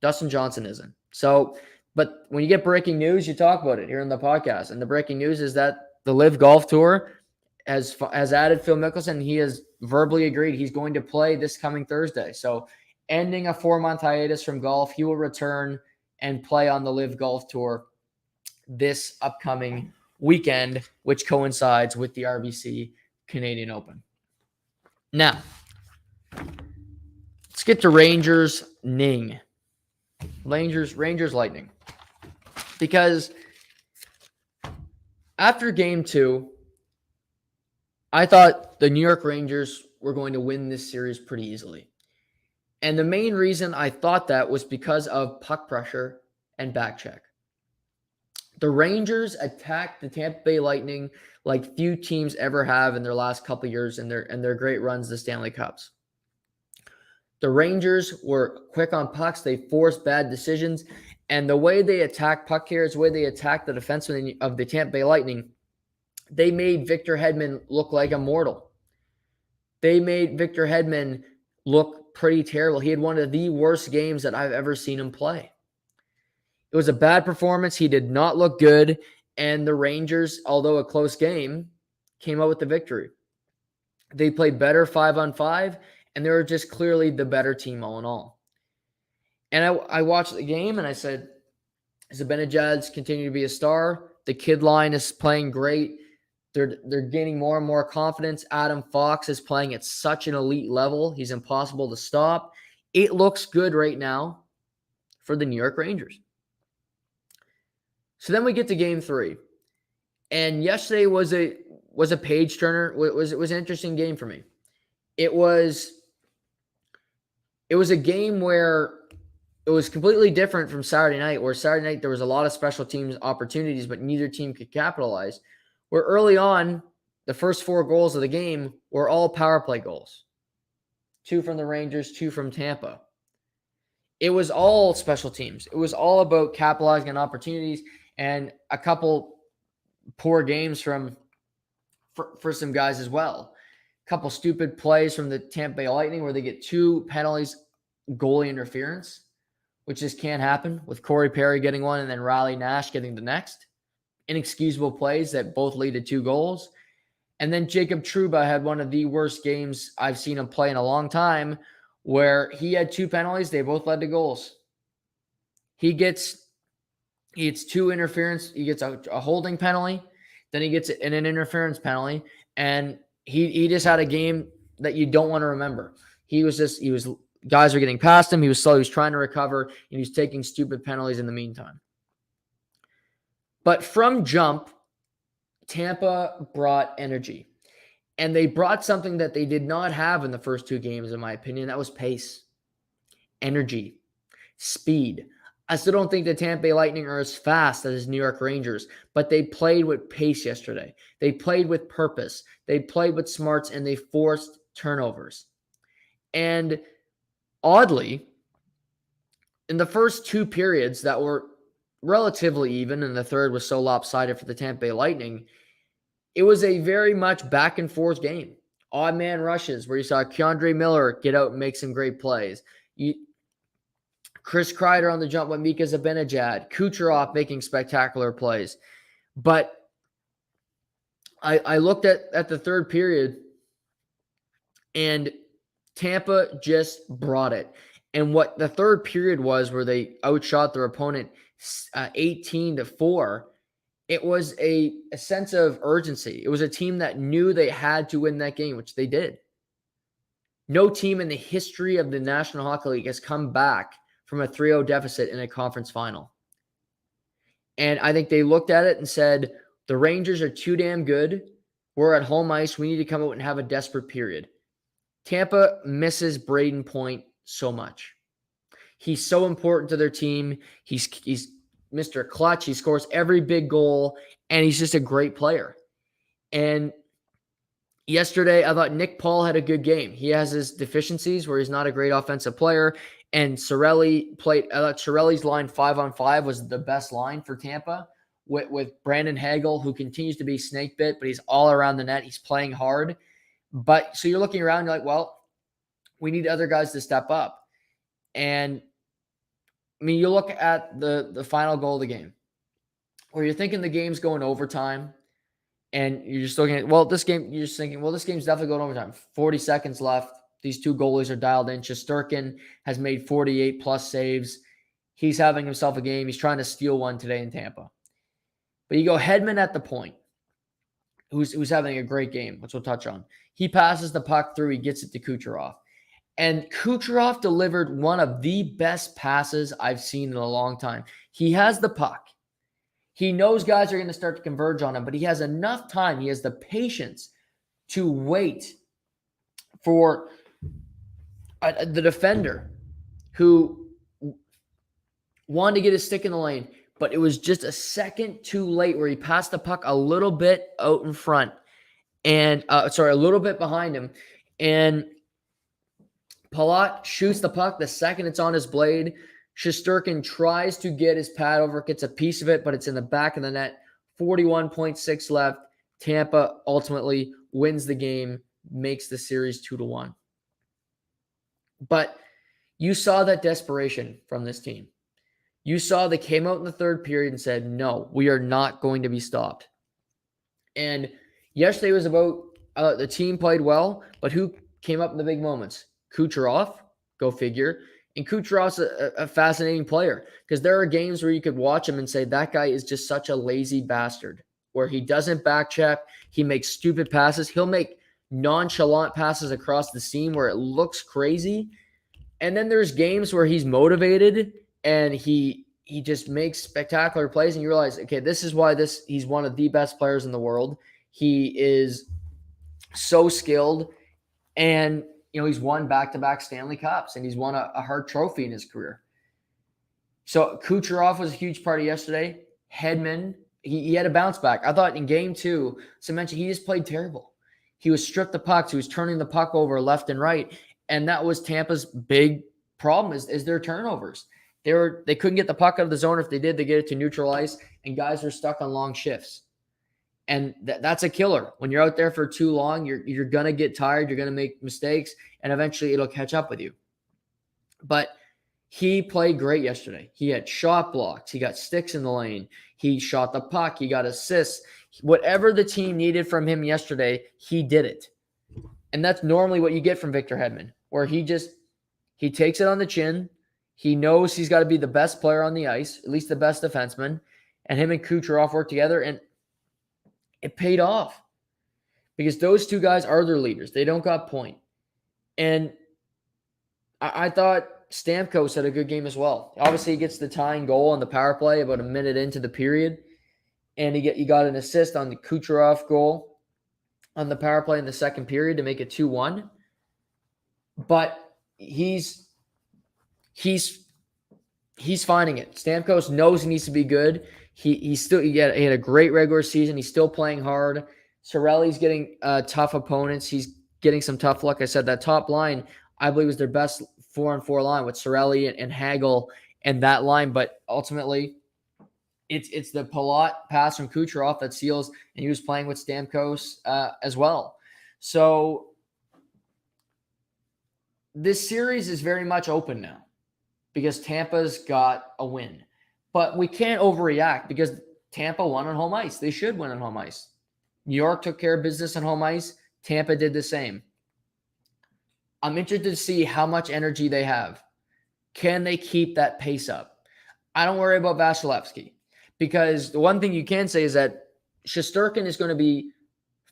Dustin Johnson isn't. So, but when you get breaking news, you talk about it here on the podcast. And the breaking news is that the Live Golf Tour has added Phil Mickelson. He has verbally agreed he's going to play this coming Thursday. So, ending a 4-month hiatus from golf, he will return and play on the Live Golf Tour this upcoming weekend, which coincides with the RBC Canadian Open. Now, let's get to Rangers Ning. Rangers Lightning. Because after game 2, I thought the New York Rangers were going to win this series pretty easily. And the main reason I thought that was because of puck pressure and back check. The Rangers attacked the Tampa Bay Lightning like few teams ever have in their last couple of years in their great runs to Stanley Cups. The Rangers were quick on pucks. They forced bad decisions. And the way they attacked puck carriers, the way they attacked the defensemen of the Tampa Bay Lightning, they made Victor Hedman look like a mortal. They made Victor Hedman look pretty terrible. He had one of the worst games that I've ever seen him play. It was a bad performance. He did not look good. And the Rangers, although a close game, came out with the victory. They played better 5-on-5, and they were just clearly the better team all in all. And I watched the game, and I said, Zibanejad's continue to be a star. The kid line is playing great. They're gaining more and more confidence. Adam Fox is playing at such an elite level. He's impossible to stop. It looks good right now for the New York Rangers. So then we get to game 3. And yesterday was a page turner. It was an interesting game for me. It was a game where it was completely different from Saturday night, where Saturday night there was a lot of special teams opportunities, but neither team could capitalize. Where early on, the first 4 goals of the game were all power play goals. 2 from the Rangers, 2 from Tampa. It was all special teams. It was all about capitalizing on opportunities, and a couple poor games for some guys as well. A couple stupid plays from the Tampa Bay Lightning where they get 2 penalties, goalie interference, which just can't happen, with Corey Perry getting one and then Riley Nash getting the next. Inexcusable plays that both lead to 2 goals. And then Jacob Trouba had one of the worst games I've seen him play in a long time, where he had 2 penalties. They both led to goals. He gets 2 interference. He gets a holding penalty. Then he gets an interference penalty. And he just had a game that you don't want to remember. Guys were getting past him. He was slow. He was trying to recover, and he was taking stupid penalties in the meantime. But from jump, Tampa brought energy. And they brought something that they did not have in the first 2 games, in my opinion. That was pace, energy, speed. I still don't think the Tampa Bay Lightning are as fast as New York Rangers, but they played with pace yesterday. They played with purpose. They played with smarts, and they forced turnovers. And oddly, in the first 2 periods that were relatively even, and the third was so lopsided for the Tampa Bay Lightning, it was a very much back and forth game. Odd man rushes where you saw Keandre Miller get out and make some great plays. Chris Kreider on the jump with Mika Zibanejad. Kucherov making spectacular plays. But I looked at the third period, and Tampa just brought it. And what the third period was, where they outshot their opponent 18-4, it was a sense of urgency. It was a team that knew they had to win that game, which they did. No team in the history of the National Hockey League has come back from a 3-0 deficit in a conference final. And I think they looked at it and said, the Rangers are too damn good. We're at home ice. We need to come out and have a desperate period. Tampa misses Braden Point so much. He's so important to their team. He's Mr. Clutch. He scores every big goal, and he's just a great player. And yesterday, I thought Nick Paul had a good game. He has his deficiencies where he's not a great offensive player. And Cirelli played. I thought Cirelli's line 5-on-5 was the best line for Tampa with Brandon Hagel, who continues to be snake bit, but he's all around the net. He's playing hard. But so you're looking around, you're like, well, we need other guys to step up. And I mean, you look at the final goal of the game, where you're thinking the game's going overtime, and you're just looking at, well, this game, you're just thinking, well, this game's definitely going overtime. 40 seconds left. These two goalies are dialed in. Shesterkin has made 48 plus saves. He's having himself a game. He's trying to steal one today in Tampa. But you go Hedman at the point, who's having a great game, which we'll touch on. He passes the puck through. He gets it to Kucherov. And Kucherov delivered one of the best passes I've seen in a long time. He has the puck. He knows guys are going to start to converge on him, but he has enough time. He has the patience to wait for the defender who wanted to get his stick in the lane, but it was just a second too late where he passed the puck a little bit out in front and, a little bit behind him. And Palat shoots the puck the second it's on his blade. Shesterkin tries to get his pad over, gets a piece of it, but it's in the back of the net. 41.6 left. Tampa ultimately wins the game, makes the series 2-1. But you saw that desperation from this team. You saw they came out in the third period and said, no, we are not going to be stopped. And yesterday was about the team played well, but who came up in the big moments? Kucherov, go figure. And Kucherov's a fascinating player because there are games where you could watch him and say, that guy is just such a lazy bastard, where he doesn't back check. He makes stupid passes. He'll make nonchalant passes across the seam where it looks crazy. And then there's games where he's motivated and he just makes spectacular plays, and you realize, okay, this is why he's one of the best players in the world. He is so skilled, and he's won back-to-back Stanley Cups, and he's won a Hart Trophy in his career. So Kucherov was a huge part of yesterday. Hedman, he had a bounce back. I thought in game 2, as I mentioned, he just played terrible. He was stripped the pucks. He was turning the puck over left and right, and that was Tampa's big problem is their turnovers. They couldn't get the puck out of the zone. If they did, they get it to neutral ice, and guys are stuck on long shifts. And that's a killer. When you're out there for too long, you're going to get tired. You're going to make mistakes, and eventually it'll catch up with you. But he played great yesterday. He had shot blocks. He got sticks in the lane. He shot the puck. He got assists. Whatever the team needed from him yesterday, he did it. And that's normally what you get from Victor Hedman, where he takes it on the chin. He knows he's got to be the best player on the ice, at least the best defenseman. And him and Kucherov work together, and it paid off because those two guys are their leaders. They don't got point. And I thought Stamkos had a good game as well. Obviously, he gets the tying goal on the power play about a minute into the period. And he got an assist on the Kucherov goal on the power play in the second period to make it 2-1. But he's finding it. Stamkos knows he needs to be good. He had a great regular season. He's still playing hard. Cirelli's getting tough opponents. He's getting some tough luck. I said that top line, I believe, was their best 4-on-4 line with Cirelli and Hagel and that line. But ultimately, it's the Palat pass from Kucherov that seals, and he was playing with Stamkos as well. So this series is very much open now because Tampa's got a win. But we can't overreact because Tampa won on home ice. They should win on home ice. New York took care of business on home ice. Tampa did the same. I'm interested to see how much energy they have. Can they keep that pace up? I don't worry about Vasilevsky because the one thing you can say is that Shesterkin is going to be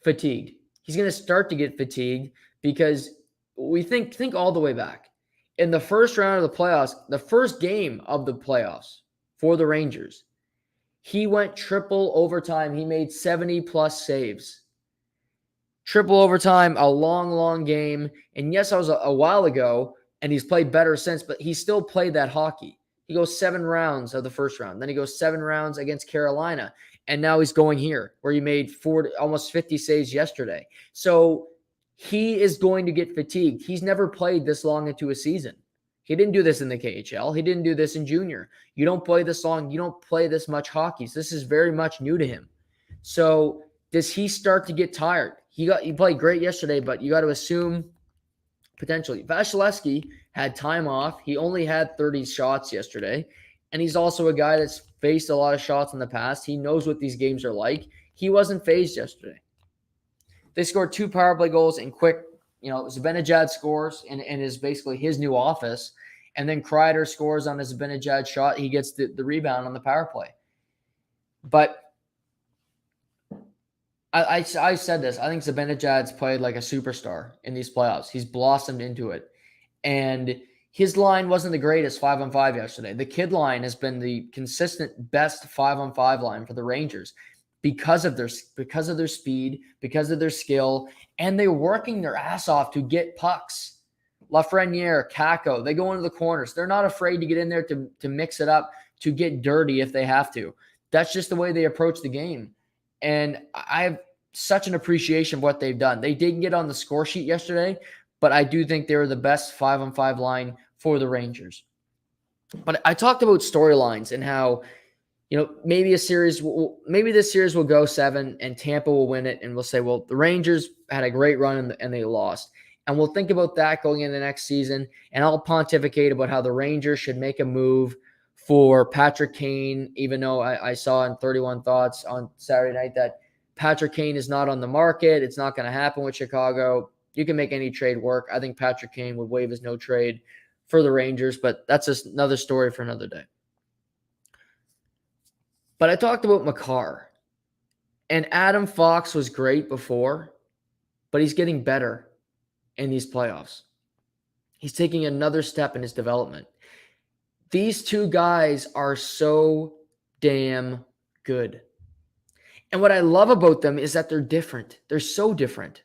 fatigued. He's going to start to get fatigued because we think all the way back. In the first round of the playoffs, the first game of the playoffs for the Rangers, he went triple overtime. He made 70-plus saves. Triple overtime, a long, long game. And yes, that was a while ago, and he's played better since, but he still played that hockey. He goes 7 rounds of the first round. Then he goes 7 rounds against Carolina. And now he's going here, where he made almost 50 saves yesterday. So he is going to get fatigued. He's never played this long into a season. He didn't do this in the KHL. He didn't do this in junior. You don't play this long. You don't play this much hockey. So this is very much new to him. So does he start to get tired? He played great yesterday, but you got to assume potentially. Vasilevsky had time off. He only had 30 shots yesterday, and he's also a guy that's faced a lot of shots in the past. He knows what these games are like. He wasn't phased yesterday. They scored 2 power play goals in quick. Zibanejad scores and is basically his new office, and then Kreider scores on his Zibanejad shot. He gets the rebound on the power play. But I said this. I think Zibanejad's played like a superstar in these playoffs. He's blossomed into it. And his line wasn't the greatest 5-on-5 yesterday. The kid line has been the consistent best 5-on-5 line for the Rangers because of their speed, because of their skill, and they're working their ass off to get pucks. Lafreniere, Kakko, they go into the corners. They're not afraid to get in there to mix it up, to get dirty if they have to. That's just the way they approach the game. And I have such an appreciation of what they've done. They didn't get on the score sheet yesterday, but I do think they were the best 5-on-5 line for the Rangers. But I talked about storylines and how, maybe this series will go 7 and Tampa will win it. And we'll say, well, the Rangers had a great run and they lost. And we'll think about that going into the next season. And I'll pontificate about how the Rangers should make a move for Patrick Kane, even though I saw in 31 Thoughts on Saturday night that Patrick Kane is not on the market. It's not going to happen with Chicago. You can make any trade work. I think Patrick Kane would waive his no trade for the Rangers, but that's just another story for another day. But I talked about Makar, and Adam Fox was great before, but he's getting better in these playoffs. He's taking another step in his development. These two guys are so damn good. And what I love about them is that they're different. They're so different.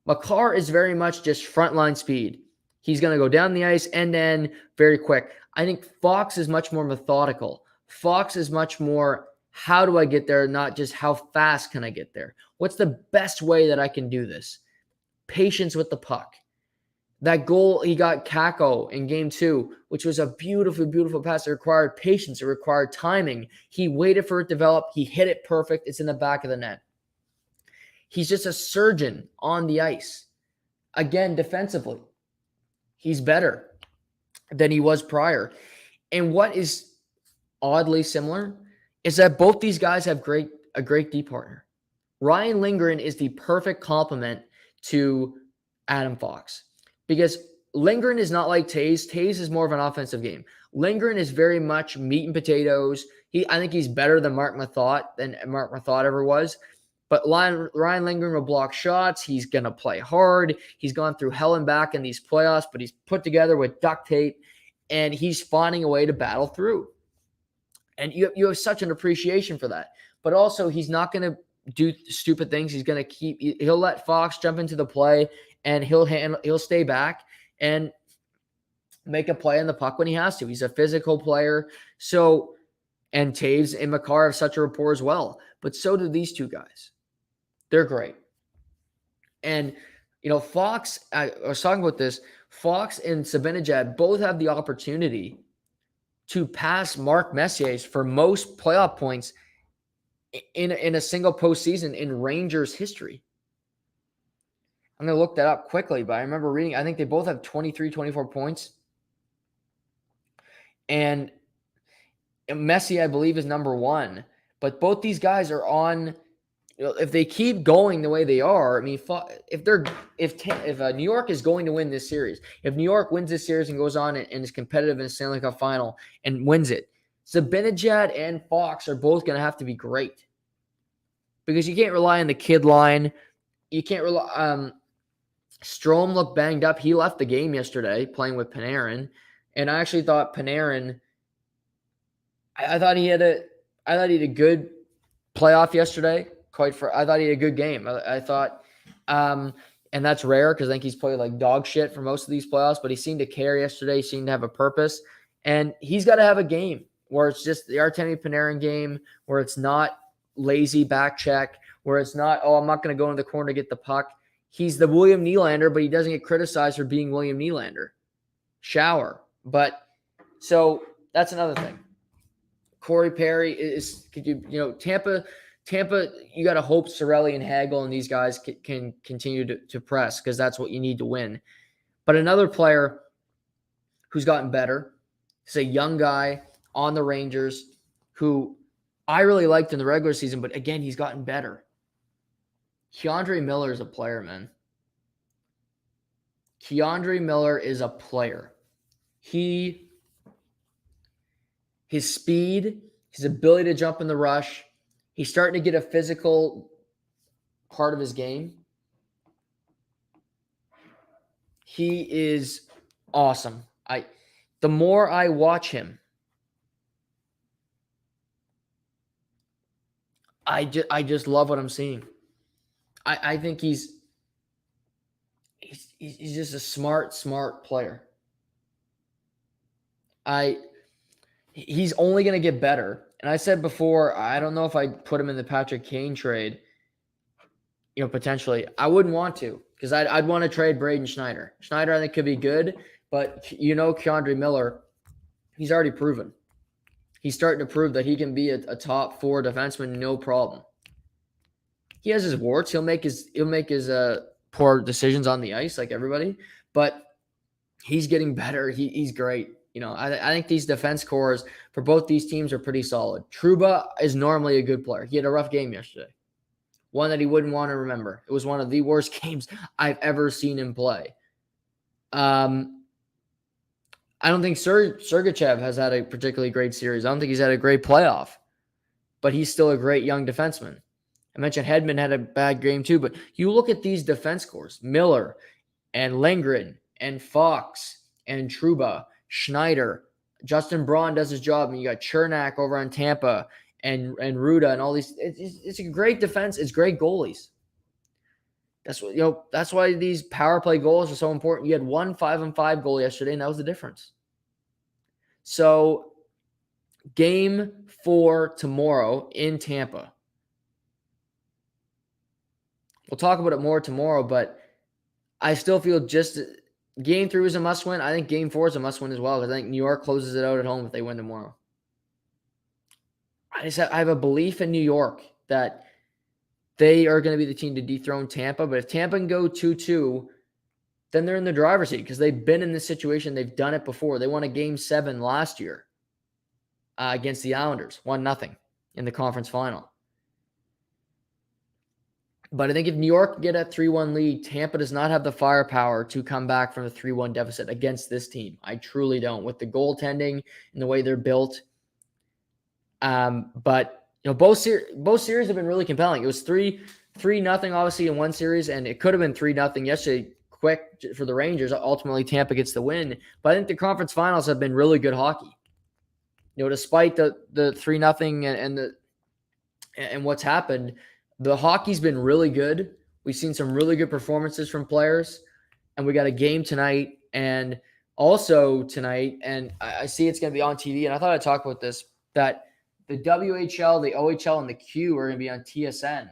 Makar is very much just frontline speed. He's going to go down the ice and then very quick. I think Fox is much more methodical. Fox is much more, how do I get there? Not just how fast can I get there? What's the best way that I can do this? Patience with the puck. That goal he got Kakko in game 2, which was a beautiful, beautiful pass. It required patience. It required timing. He waited for it to develop. He hit it perfect. It's in the back of the net. He's just a surgeon on the ice. Again, defensively, he's better than he was prior. And what is oddly similar is that both these guys have a great D partner. Ryan Lindgren is the perfect complement to Adam Fox. Because Lindgren is not like Taves. Taves is more of an offensive game. Lindgren is very much meat and potatoes. I think he's better than Mark Mathot ever was. But Ryan Lindgren will block shots. He's going to play hard. He's gone through hell and back in these playoffs, but he's put together with duct tape, and he's finding a way to battle through. And you have such an appreciation for that. But also, he's not going to do stupid things. He'll let Fox jump into the play, and he'll stay back and make a play on the puck when he has to. He's a physical player. So, and Taves and Makar have such a rapport as well. But so do these two guys. They're great. And, Fox, I was talking about this, Fox and Zibanejad both have the opportunity to pass Mark Messier's for most playoff points in a single postseason in Rangers history. I'm going to look that up quickly, but I remember reading, I think they both have 23, 24 points. And Messi, I believe, is number 1. But both these guys are on, if they keep going the way they are, I mean, if New York is going to win this series, if New York wins this series and goes on and is competitive in the Stanley Cup final and wins it, Zibanejad and Fox are both going to have to be great because you can't rely on the kid line. You can't rely. Strome looked banged up. He left the game yesterday playing with Panarin, and I actually thought Panarin. I thought he had a good playoff yesterday. I thought he had a good game. I thought, and that's rare because I think he's played like dog shit for most of these playoffs. But he seemed to care yesterday. He seemed to have a purpose, and he's got to have a game where it's just the Artemi Panarin game, where it's not lazy back check, where it's not, I'm not going to go in the corner to get the puck. He's the William Nylander, but he doesn't get criticized for being William Nylander. Shower. But so that's another thing. Corey Perry Tampa, you got to hope Cirelli and Hagel and these guys can continue to press because that's what you need to win. But another player who's gotten better is a young guy on the Rangers who I really liked in the regular season, but again, he's gotten better. Keandre Miller is a player, man. Keandre Miller is a player. His speed, his ability to jump in the rush, he's starting to get a physical part of his game. He is awesome. The more I watch him, I just love what I'm seeing. I think he's just a smart player. He's only going to get better. And I said before, I don't know if I'd put him in the Patrick Kane trade, potentially. I wouldn't want to because I'd want to trade Braden Schneider. Schneider, I think, could be good, but Keandre Miller, he's already proven. He's starting to prove that he can be a top 4 defenseman, no problem. He has his warts. He'll make his poor decisions on the ice like everybody, but he's getting better. He's great. I think these defense cores for both these teams are pretty solid. Trouba is normally a good player. He had a rough game yesterday. One that he wouldn't want to remember. It was one of the worst games I've ever seen him play. I don't think Sergachev has had a particularly great series. I don't think he's had a great playoff, but he's still a great young defenseman. I mentioned Hedman had a bad game too, but you look at these defense cores, Miller and Lindgren and Fox and Trouba, Schneider, Justin Braun does his job, and you got Chernak over on Tampa and Ruda and all these. It's a great defense. It's great goalies. That's why these power play goals are so important. You had one 5-on-5 goal yesterday, and that was the difference. So, game 4 tomorrow in Tampa. We'll talk about it more tomorrow, but I still feel game 3 is a must win. I think game 4 is a must win as well because I think New York closes it out at home if they win tomorrow. I have a belief in New York that they are going to be the team to dethrone Tampa. But if Tampa can go 2-2, then they're in the driver's seat because they've been in this situation. They've done it before. They won a game 7 last year against the Islanders, 1-0 in the conference final. But I think if New York get a 3-1 lead, Tampa does not have the firepower to come back from a 3-1 deficit against this team. I truly don't. With the goaltending and the way they're built. But both series have been really compelling. It was 3-0 obviously in one series, and it could have been 3-0 yesterday, quick for the Rangers. Ultimately, Tampa gets the win. But I think the conference finals have been really good hockey. Despite the 3-0 and what's happened, the hockey's been really good. We've seen some really good performances from players, and we got a game tonight and also tonight, and I see it's going to be on TV, and I thought I'd talk about this, that the WHL, the OHL, and the Q are going to be on TSN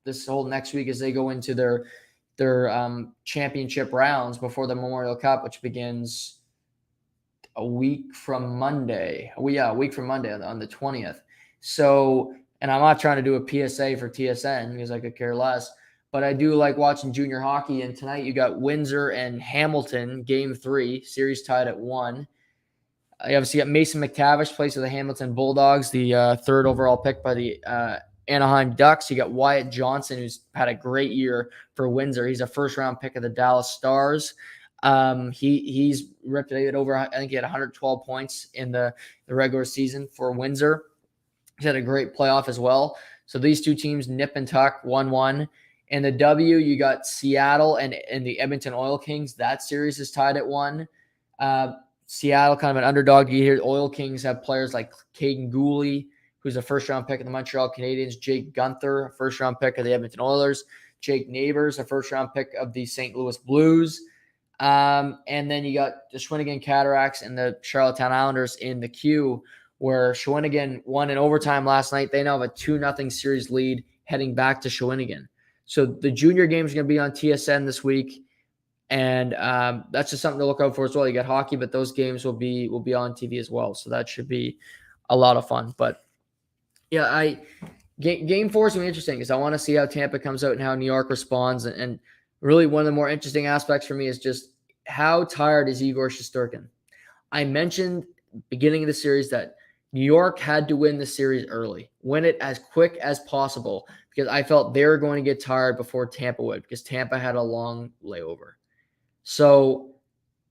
this whole next week as they go into their championship rounds before the Memorial Cup, which begins a week from Monday. A week from Monday on the 20th. So, and I'm not trying to do a PSA for TSN because I could care less, but I do like watching junior hockey. And tonight you got Windsor and Hamilton, game 3, series tied at 1. You obviously got Mason McTavish plays for the Hamilton Bulldogs, the 3rd overall pick by the Anaheim Ducks. You got Wyatt Johnson, who's had a great year for Windsor. He's a first-round pick of the Dallas Stars. He's ripped it over. I think he had 112 points in the regular season for Windsor. He's had a great playoff as well. So these two teams nip and tuck 1-1. And the W, you got Seattle and the Edmonton Oil Kings. That series is tied at 1. Seattle, kind of an underdog. You hear Oil Kings have players like Caden Gooley, who's a first-round pick of the Montreal Canadiens, Jake Gunther, a first-round pick of the Edmonton Oilers, Jake Neighbors, a first-round pick of the St. Louis Blues. And then you got the Shawinigan Cataracts and the Charlottetown Islanders in the queue, where Shawinigan won in overtime last night. They now have a 2-0 series lead heading back to Shawinigan. So the junior games are going to be on TSN this week. And that's just something to look out for as well. You got hockey, but those games will be on TV as well. So that should be a lot of fun. But yeah, game 4 is going to be interesting because I want to see how Tampa comes out and how New York responds. And really one of the more interesting aspects for me is just how tired is Igor Shesterkin. I mentioned beginning of the series that New York had to win the series early, win it as quick as possible because I felt they were going to get tired before Tampa would because Tampa had a long layover. So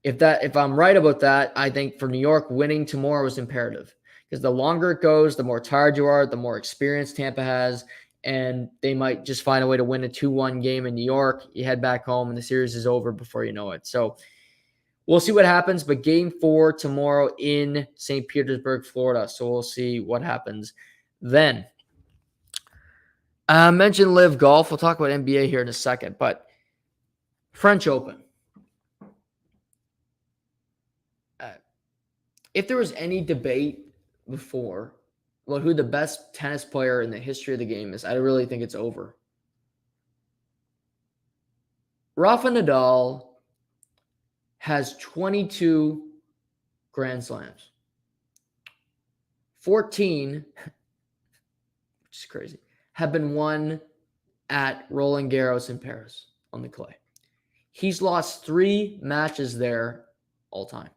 if I'm right about that, I think for New York, winning tomorrow is imperative because the longer it goes, the more tired you are, the more experience Tampa has, and they might just find a way to win a 2-1 game in New York. You head back home, and the series is over before you know it. So we'll see what happens, but game 4 tomorrow in St. Petersburg, Florida. So we'll see what happens then. I mentioned Live Golf. We'll talk about NBA here in a second, but French Open. If there was any debate before about who the best tennis player in the history of the game is, I really think it's over. Rafa Nadal has 22 Grand Slams. 14, which is crazy, have been won at Roland Garros in Paris on the clay. He's lost 3 matches there all time.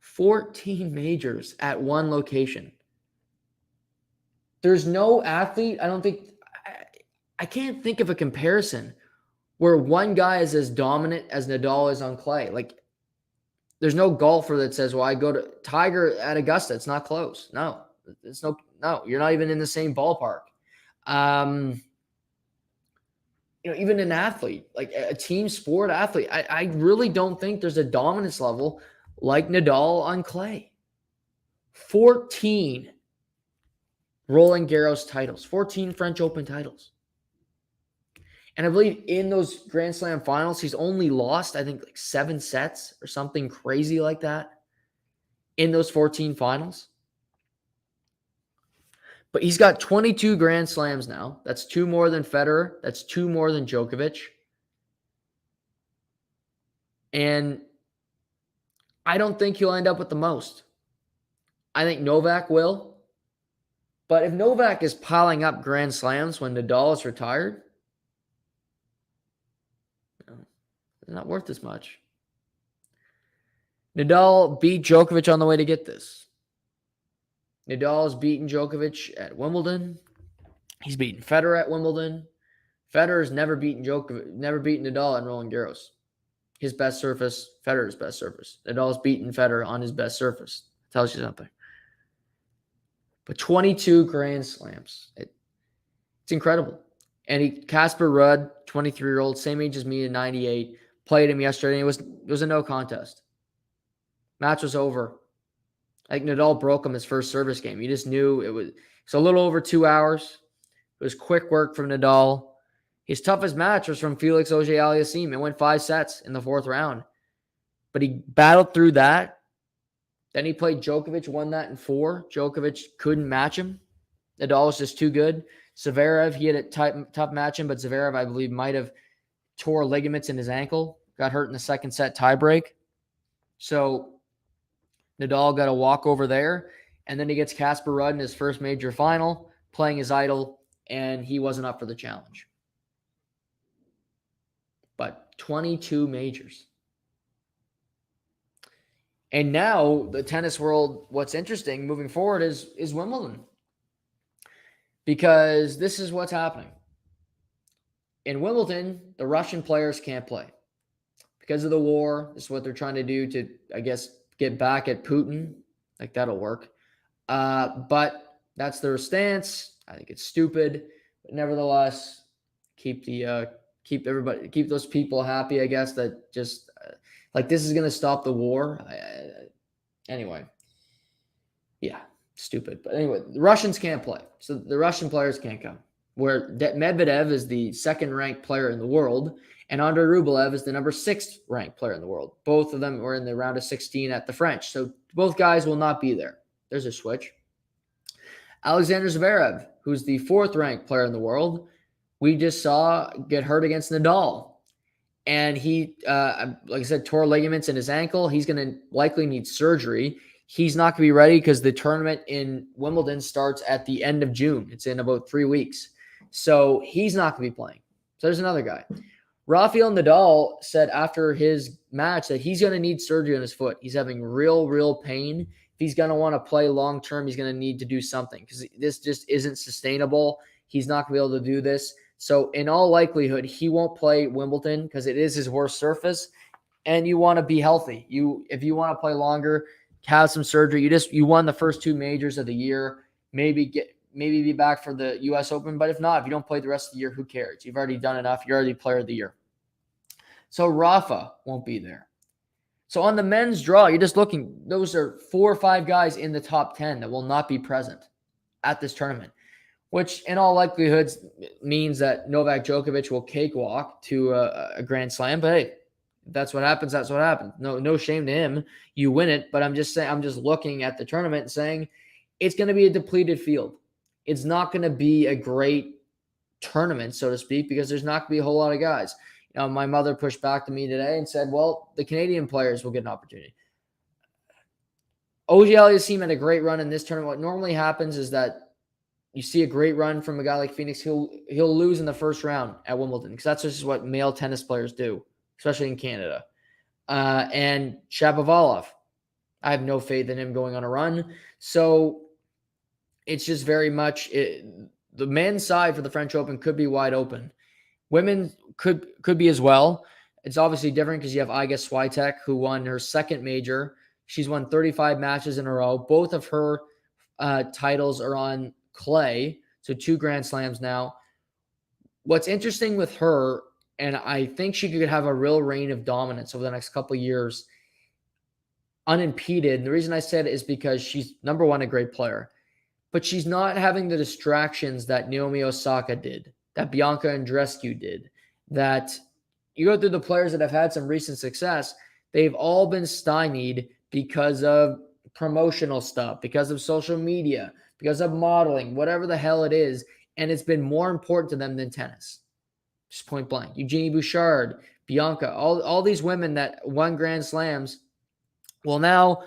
14 majors at one location. There's no athlete, I can't think of a comparison where one guy is as dominant as Nadal is on clay. Like, there's no golfer that says, well, I go to Tiger at Augusta. It's not close. No, you're not even in the same ballpark. Even an athlete, like a team sport athlete, I really don't think there's a dominance level like Nadal on clay. 14 Roland Garros titles, 14 French Open titles. And I believe in those Grand Slam finals, he's only lost, I think, like 7 sets or something crazy like that in those 14 finals. But he's got 22 Grand Slams now. That's 2 more than Federer. That's 2 more than Djokovic. And I don't think he'll end up with the most. I think Novak will. But if Novak is piling up Grand Slams when Nadal is retired, it's not worth as much. Nadal beat Djokovic on the way to get this. Nadal has beaten Djokovic at Wimbledon. He's beaten Federer at Wimbledon. Federer's never beaten Nadal in Roland Garros. His best surface, Federer's best surface. Nadal's beaten Federer on his best surface. Tells you something. But 22 Grand Slams. It's incredible. And Casper Ruud, 23-year-old, same age as me in 98, played him yesterday, and it was a no contest. Match was over. Like, Nadal broke him his first service game. You just knew it was a little over 2 hours. It was quick work from Nadal. His toughest match was from Felix Auger-Aliassime. It went 5 sets in the 4th round. But he battled through that. Then he played Djokovic, won that in 4. Djokovic couldn't match him. Nadal was just too good. Zverev, he had a tough match him, but Zverev, I believe, might have tore ligaments in his ankle. Got hurt in the 2nd set tiebreak. So Nadal got a walkover there. And then he gets Casper Ruud in his first major final, playing his idol, and he wasn't up for the challenge. But 22 majors. And now the tennis world, what's interesting moving forward is Wimbledon. Because this is what's happening. In Wimbledon, the Russian players can't play because of the war. This is what they're trying to do to, I guess, get back at Putin. Like, that'll work. But that's their stance. I think it's stupid. But nevertheless, keep those people happy, I guess, that just like this is going to stop the war. Anyway, yeah, stupid. But anyway, the Russians can't play. So the Russian players can't come. Where Medvedev is the second-ranked player in the world, and Andrei Rublev is the number 6th ranked player in the world. Both of them were in the round of 16 at the French. So both guys will not be there. There's a switch. Alexander Zverev, who's the 4th ranked player in the world, we just saw get hurt against Nadal. And he, like I said, tore ligaments in his ankle. He's going to likely need surgery. He's not going to be ready because the tournament in Wimbledon starts at the end of June. It's in about 3 weeks. So he's not going to be playing. So there's another guy. Rafael Nadal said after his match that he's going to need surgery on his foot. He's having real pain. If he's going to want to play long-term, he's going to need to do something because this just isn't sustainable. He's not going to be able to do this. So in all likelihood, he won't play Wimbledon because it is his worst surface, and you want to be healthy. If you want to play longer, have some surgery. You won the first 2 majors of the year. Maybe be back for the U.S. Open, but if not, if you don't play the rest of the year, who cares? You've already done enough. You're already player of the year. So Rafa won't be there. So on the men's draw, you're just looking. Those are 4 or 5 guys in the top 10 that will not be present at this tournament, which in all likelihoods means that Novak Djokovic will cakewalk to a Grand Slam. But hey, that's what happens. That's what happens. No shame to him. You win it. But I'm just saying, I'm just looking at the tournament and saying it's going to be a depleted field. It's not going to be a great tournament, so to speak, because there's not going to be a whole lot of guys. My mother pushed back to me today and said, well, the Canadian players will get an opportunity. Auger-Aliassime had a great run in this tournament. What normally happens is that you see a great run from a guy like Phoenix. He'll lose in the first round at Wimbledon because that's just what male tennis players do, especially in Canada. And Shapovalov, I have no faith in him going on a run. So it's just very much the men's side for the French Open could be wide open. Women could be as well. It's obviously different because you have Iga Swiatek, who won her 2nd major. She's won 35 matches in a row. Both of her titles are on clay, so 2 Grand Slams now. What's interesting with her, and I think she could have a real reign of dominance over the next couple of years, unimpeded. And the reason I said it is because she's, number one, a great player, but she's not having the distractions that Naomi Osaka did, that Bianca Andreescu did, that you go through the players that have had some recent success, they've all been stymied because of promotional stuff, because of social media, because of modeling, whatever the hell it is, and it's been more important to them than tennis. Just point blank. Eugenie Bouchard, Bianca, all these women that won Grand Slams, well, now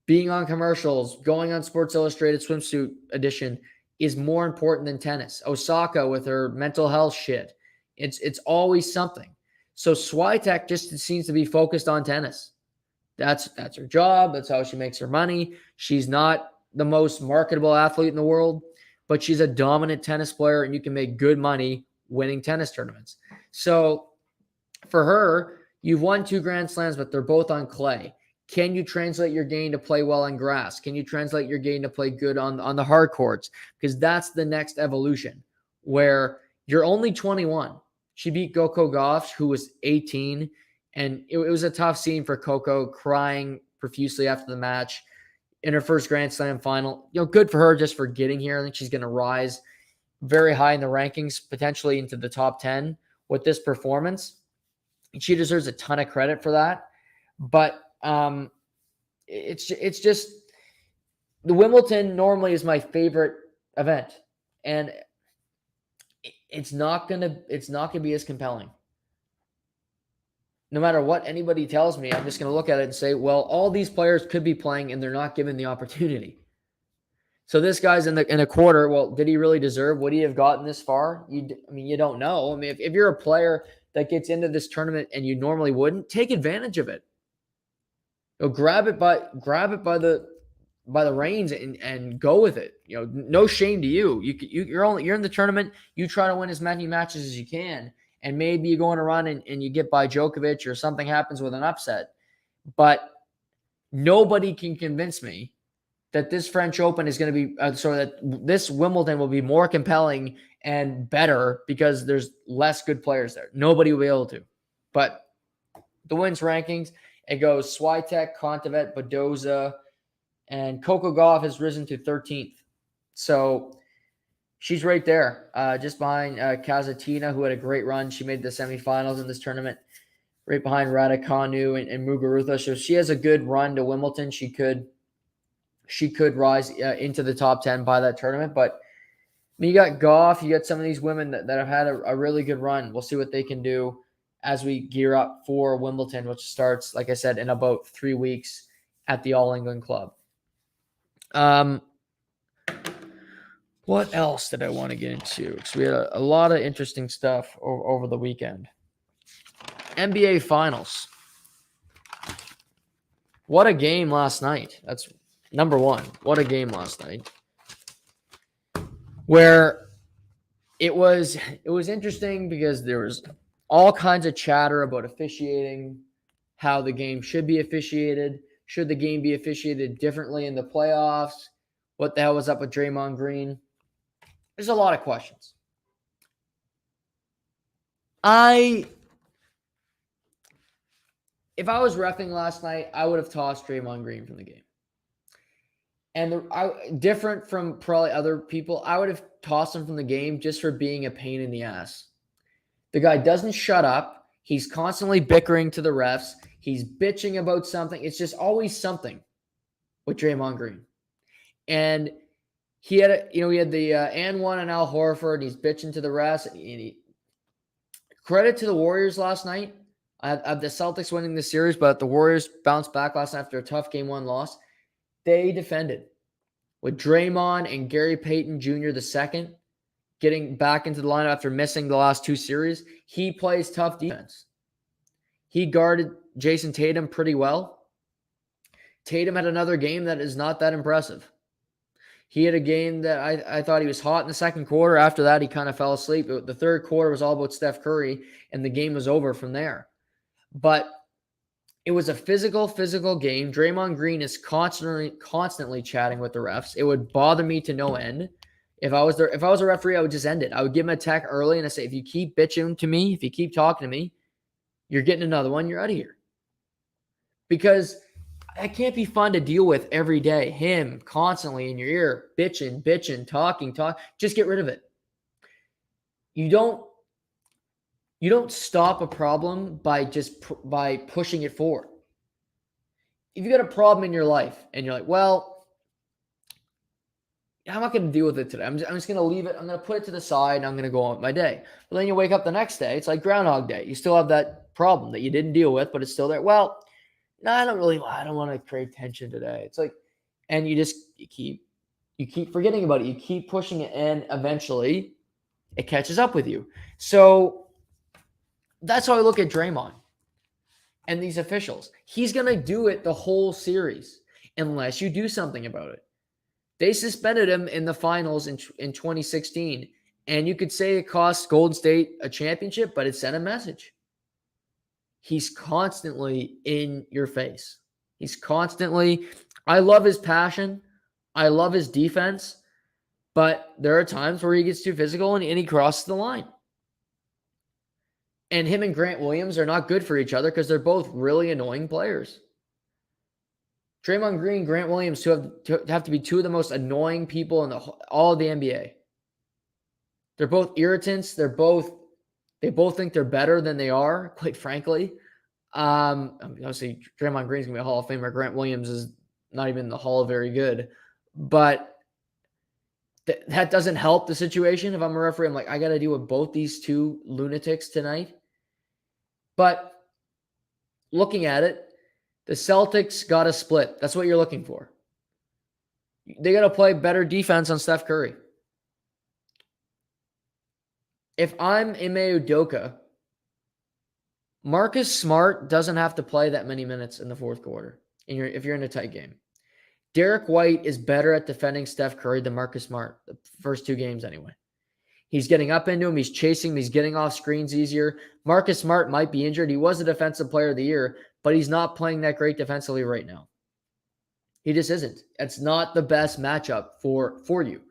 being on commercials, going on Sports Illustrated swimsuit edition is more important than tennis. Osaka with her mental health shit. It's always something. So Swiatek just seems to be focused on tennis. That's her job. That's how she makes her money. She's not the most marketable athlete in the world, but she's a dominant tennis player, and you can make good money winning tennis tournaments. So for her, you've won 2 Grand Slams, but they're both on clay. Can you translate your game to play well on grass? Can you translate your game to play good on the hard courts? Because that's the next evolution, where you're only 21. She beat Coco Gauff, who was 18, and it was a tough scene for Coco, crying profusely after the match in her first Grand Slam final. Good for her just for getting here. I think she's going to rise very high in the rankings, potentially into the top 10 with this performance. She deserves a ton of credit for that. But it's just the Wimbledon normally is my favorite event, and it's not gonna be as compelling. No matter what anybody tells me, I'm just gonna look at it and say, well, all these players could be playing and they're not given the opportunity. So this guy's in a quarter. Well, did he really deserve? Would he have gotten this far? You don't know. I mean, if you're a player that gets into this tournament and you normally wouldn't, take advantage of it. Grab it by the reins and go with it. No shame to you. You're in the tournament. You try to win as many matches as you can, and maybe you go on a run and you get by Djokovic or something happens with an upset. But nobody can convince me that this French Open is going to be that this Wimbledon will be more compelling and better because there's less good players there. Nobody will be able to. But the women's rankings, it goes Swiatek, Kontaveit, Badoza, and Coco Gauff has risen to 13th. So she's right there, just behind Kasatina, who had a great run. She made the semifinals in this tournament, right behind Raducanu and Muguruza. So she has a good run to Wimbledon. She could rise into the top 10 by that tournament. But I mean, you got Goff, you got some of these women that have had a really good run. We'll see what they can do as we gear up for Wimbledon, which starts, like I said, in about 3 weeks at the All England Club. What else did I want to get into? Because we had a lot of interesting stuff over the weekend. NBA Finals. What a game last night. That's number one. What a game last night. Where it was interesting because there was all kinds of chatter about officiating, how the game should be officiated. Should the game be officiated differently in the playoffs? What the hell was up with Draymond Green? There's a lot of questions. If I was reffing last night, I would have tossed Draymond Green from the game. And different from probably other people, I would have tossed him from the game just for being a pain in the ass. The guy doesn't shut up. He's constantly bickering to the refs. He's bitching about something. It's just always something with Draymond Green. And he had the and one and Al Horford, and he's bitching to the refs. Credit to the Warriors last night. I have the Celtics winning the series, but the Warriors bounced back last night after a tough Game 1 loss. They defended with Draymond and Gary Payton Jr. II getting back into the lineup after missing the last 2 series. He plays tough defense. He guarded Jason Tatum pretty well. Tatum had another game that is not that impressive. He had a game that I thought he was hot in the second quarter. After that, he kind of fell asleep. The third quarter was all about Steph Curry, and the game was over from there. But it was a physical game. Draymond Green is constantly chatting with the refs. It would bother me to no end. If I was a referee, I would just end it. I would give him a tech early and I say, if you keep bitching to me, if you keep talking to me, you're getting another one. You're out of here. Because it can't be fun to deal with every day. Him constantly in your ear, bitching, talking. Just get rid of it. You don't stop a problem by pushing it forward. If you got a problem in your life and you're like, well, I'm not going to deal with it today. I'm just going to leave it. I'm going to put it to the side and I'm going to go on with my day. But then you wake up the next day. It's like Groundhog Day. You still have that problem that you didn't deal with, but it's still there. Well, no, I don't want to create tension today. It's like, and you keep forgetting about it. You keep pushing it, and eventually it catches up with you. So that's how I look at Draymond and these officials. He's going to do it the whole series unless you do something about it. They suspended him in the finals in 2016, and you could say it cost Golden State a championship, but it sent a message. He's constantly in your face. I love his passion. I love his defense, but there are times where he gets too physical and he crosses the line. And him and Grant Williams are not good for each other because they're both really annoying players. Draymond Green, Grant Williams have to be two of the most annoying people in all of the NBA. They're both irritants. They both think they're better than they are, quite frankly. Obviously, Draymond Green's going to be a Hall of Famer. Grant Williams is not even in the Hall of Very Good. But that doesn't help the situation. If I'm a referee, I'm like, I got to deal with both these two lunatics tonight. But looking at it, the Celtics got a split. That's what you're looking for. They got to play better defense on Steph Curry. If I'm Ime Udoka, Marcus Smart doesn't have to play that many minutes in the fourth quarter if you're in a tight game. Derek White is better at defending Steph Curry than Marcus Smart, the first 2 games anyway. He's getting up into him. He's chasing him. He's getting off screens easier. Marcus Smart might be injured. He was a defensive player of the year, but he's not playing that great defensively right now. He just isn't. It's not the best matchup for you.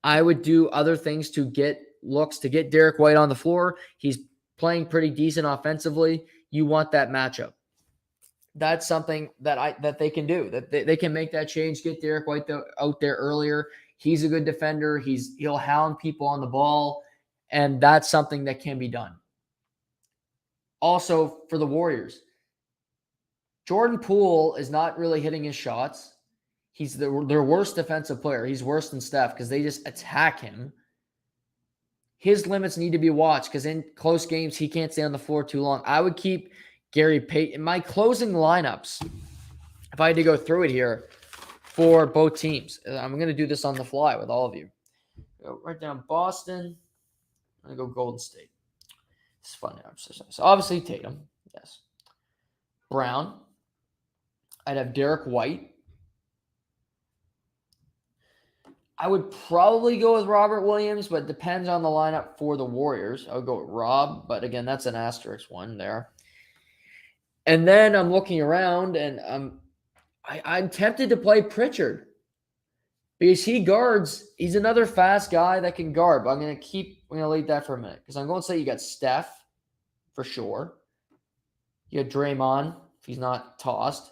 I would do other things to get looks, to get Derek White on the floor. He's playing pretty decent offensively. You want that matchup. That's something that they can do. That they can make that change, get Derek White out there earlier. He's a good defender. He'll hound people on the ball, and that's something that can be done. Also, for the Warriors, Jordan Poole is not really hitting his shots. He's their worst defensive player. He's worse than Steph because they just attack him. His limits need to be watched because in close games, he can't stay on the floor too long. I would keep Gary Payton. My closing lineups, if I had to go through it here for both teams, I'm going to do this on the fly with all of you. Go right down Boston. I'm going to go Golden State. It's fun. So obviously Tatum. Yes. Brown. I'd have Derek White. I would probably go with Robert Williams, but it depends on the lineup for the Warriors. I would go with Rob, but again, that's an asterisk one there. And then I'm looking around, and I'm tempted to play Pritchard because he's another fast guy that can guard. But I'm going to leave that for a minute because I'm going to say you got Steph for sure. You got Draymond if he's not tossed.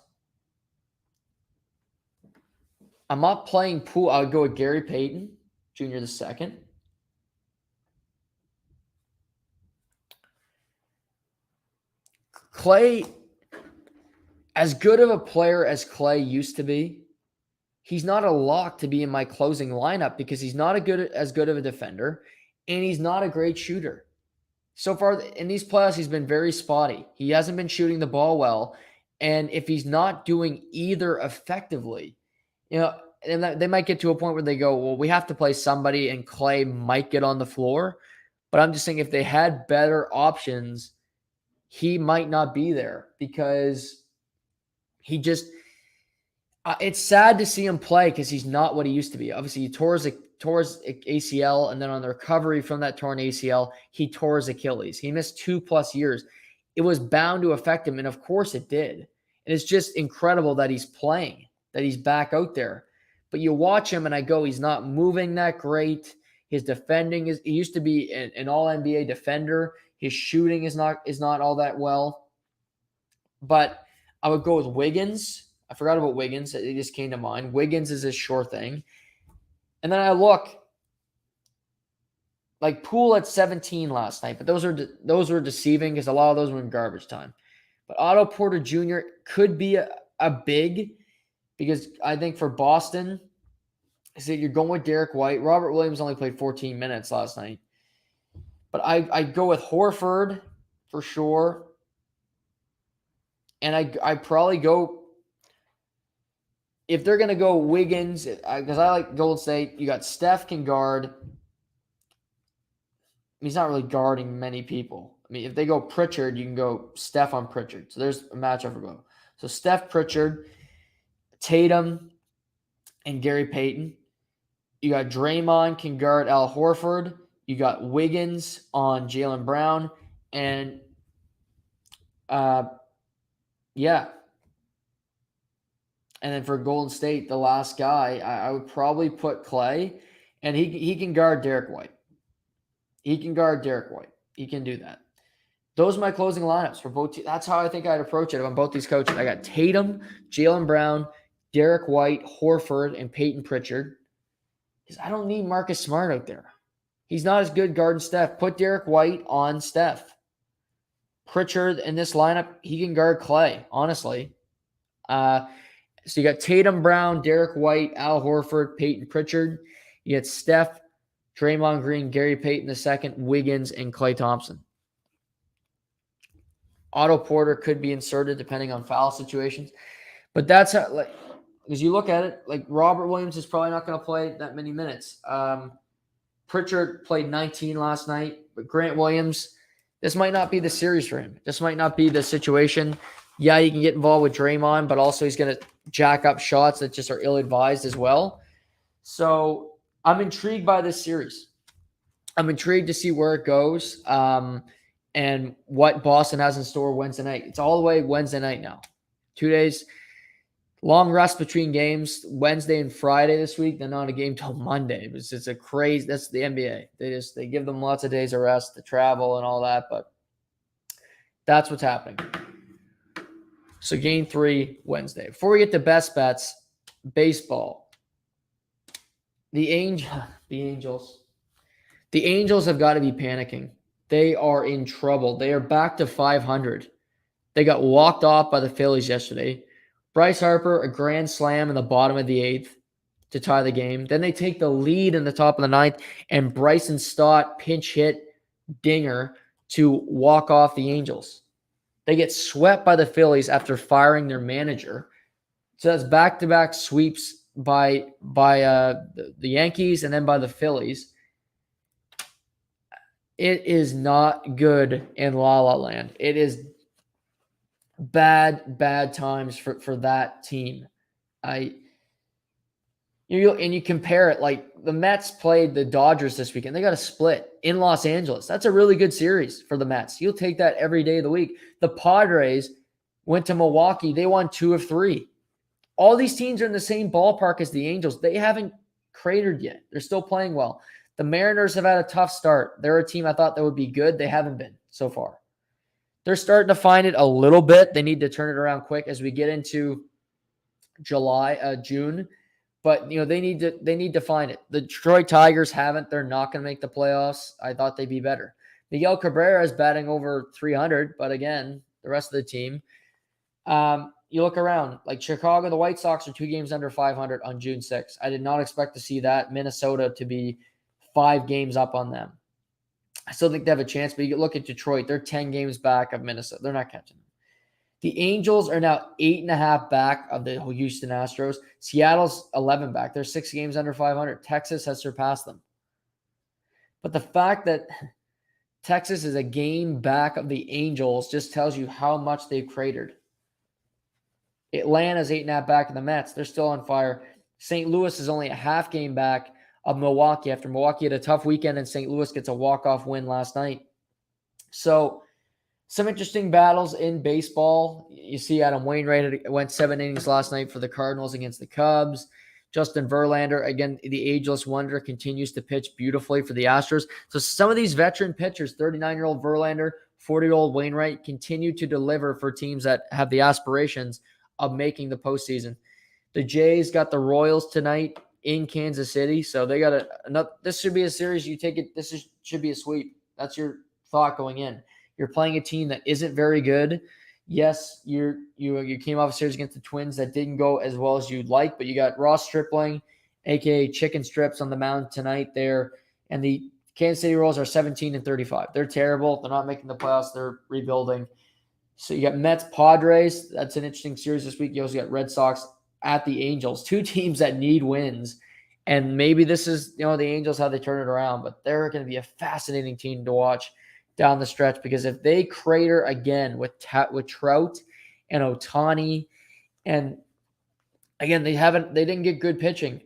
I'm not playing Poole. I would go with Gary Payton, Jr. II. Clay, as good of a player as Clay used to be, he's not a lock to be in my closing lineup because he's not as good of a defender, and he's not a great shooter. So far in these playoffs, he's been very spotty. He hasn't been shooting the ball well, and if he's not doing either effectively, and they might get to a point where they go, well, we have to play somebody, and Clay might get on the floor. But I'm just saying if they had better options, he might not be there because he just it's sad to see him play because he's not what he used to be. Obviously, he tore his ACL, and then on the recovery from that torn ACL, he tore his Achilles. He missed 2+ years. It was bound to affect him, and of course it did. And it's just incredible that he's playing, that he's back out there. But you watch him, and I go, he's not moving that great. His defending he used to be an all-NBA defender. His shooting is not all that well. But I would go with Wiggins. I forgot about Wiggins. It just came to mind. Wiggins is a sure thing. And then I look like Poole at 17 last night, but those were deceiving because a lot of those were in garbage time. But Otto Porter Jr. could be a big because I think for Boston, is that you're going with Derek White. Robert Williams only played 14 minutes last night. But I go with Horford for sure. And I probably go, if they're going to go Wiggins, because I like Golden State, you got Steph can guard. He's not really guarding many people. I mean, if they go Pritchard, you can go Steph on Pritchard. So there's a matchup for both. So Steph, Pritchard, Tatum, and Gary Payton. You got Draymond can guard Al Horford. You got Wiggins on Jaylen Brown. And, yeah. And then for Golden State, the last guy, I would probably put Clay. And he can guard Derek White. He can guard Derek White. He can do that. Those are my closing lineups for both. That's how I think I'd approach it on both these coaches. I got Tatum, Jaylen Brown, Derek White, Horford, and Peyton Pritchard. Because I don't need Marcus Smart out there. He's not as good guarding Steph. Put Derek White on Steph. Pritchard in this lineup, he can guard Clay, honestly. So you got Tatum, Brown, Derek White, Al Horford, Peyton Pritchard. You got Steph, Draymond Green, Gary Payton II, Wiggins, and Klay Thompson. Otto Porter could be inserted depending on foul situations. But that's how, like, as you look at it, like Robert Williams is probably not going to play that many minutes. Pritchard played 19 last night, but Grant Williams, this might not be the series for him. This might not be the situation. Yeah, he can get involved with Draymond, but also he's going to jack up shots that just are ill-advised as well. So I'm intrigued by this series. I'm intrigued to see where it goes and what Boston has in store Wednesday night. It's all the way Wednesday night now. 2 days. Long rest between games, Wednesday and Friday this week. Then not a game till Monday. It's a crazy. That's the NBA. They give them lots of days of rest to travel and all that, but that's what's happening. So game 3 Wednesday. Before we get to best bets, baseball. The Angels have got to be panicking. They are in trouble. They are back to 500. They got walked off by the Phillies yesterday. Bryce Harper, a grand slam in the bottom of the 8th to tie the game. Then they take the lead in the top of the 9th, and Bryson Stott pinch hit dinger to walk off the Angels. They get swept by the Phillies after firing their manager. So that's back-to-back sweeps by the Yankees and then by the Phillies. It is not good in La La Land. It is bad times for that team. You compare it, like the Mets played the Dodgers this weekend. They got a split in Los Angeles. That's a really good series for the Mets. You'll take that every day of the week. The Padres went to Milwaukee. They won 2 of 3. All these teams are in the same ballpark as the Angels. They haven't cratered yet. They're still playing well. The Mariners have had a tough start. They're a team I thought that would be good. They haven't been so far. They're starting to find it a little bit. They need to turn it around quick as we get into June. But they need to find it. The Detroit Tigers haven't. They're not going to make the playoffs. I thought they'd be better. Miguel Cabrera is batting over 300, but again, the rest of the team. You look around, like Chicago, the White Sox are 2 games under 500 on June 6th. I did not expect to see that. Minnesota to be 5 games up on them. I still think they have a chance, but you look at Detroit. They're 10 games back of Minnesota. They're not catching them. The Angels are now 8.5 back of the Houston Astros. Seattle's 11 back. They're 6 games under 500. Texas has surpassed them. But the fact that Texas is a game back of the Angels just tells you how much they've cratered. Atlanta's 8.5 back of the Mets. They're still on fire. St. Louis is only a half game back of Milwaukee after Milwaukee had a tough weekend and St. Louis gets a walk-off win last night. So some interesting battles in baseball. You see Adam Wainwright went 7 innings last night for the Cardinals against the Cubs. Justin Verlander, again, the ageless wonder, continues to pitch beautifully for the Astros. So some of these veteran pitchers, 39-year-old Verlander, 40-year-old Wainwright, continue to deliver for teams that have the aspirations of making the postseason. The Jays got the Royals tonight in Kansas City, so they got this should be a series you take it. Should be a sweep. That's your thought going in. You're playing a team that isn't very good. Yes, you came off a series against the Twins that didn't go as well as you'd like, but you got Ross Stripling, aka Chicken Strips, on the mound tonight there, and the Kansas City Royals are 17-35. They're terrible. They're not making the playoffs. They're rebuilding. So you got Mets, Padres. That's an interesting series this week. You also got Red Sox at the Angels, 2 teams that need wins. And maybe this is, the Angels, how they turn it around, but they're going to be a fascinating team to watch down the stretch, because if they crater again with Trout and Ohtani, and again, they didn't get good pitching,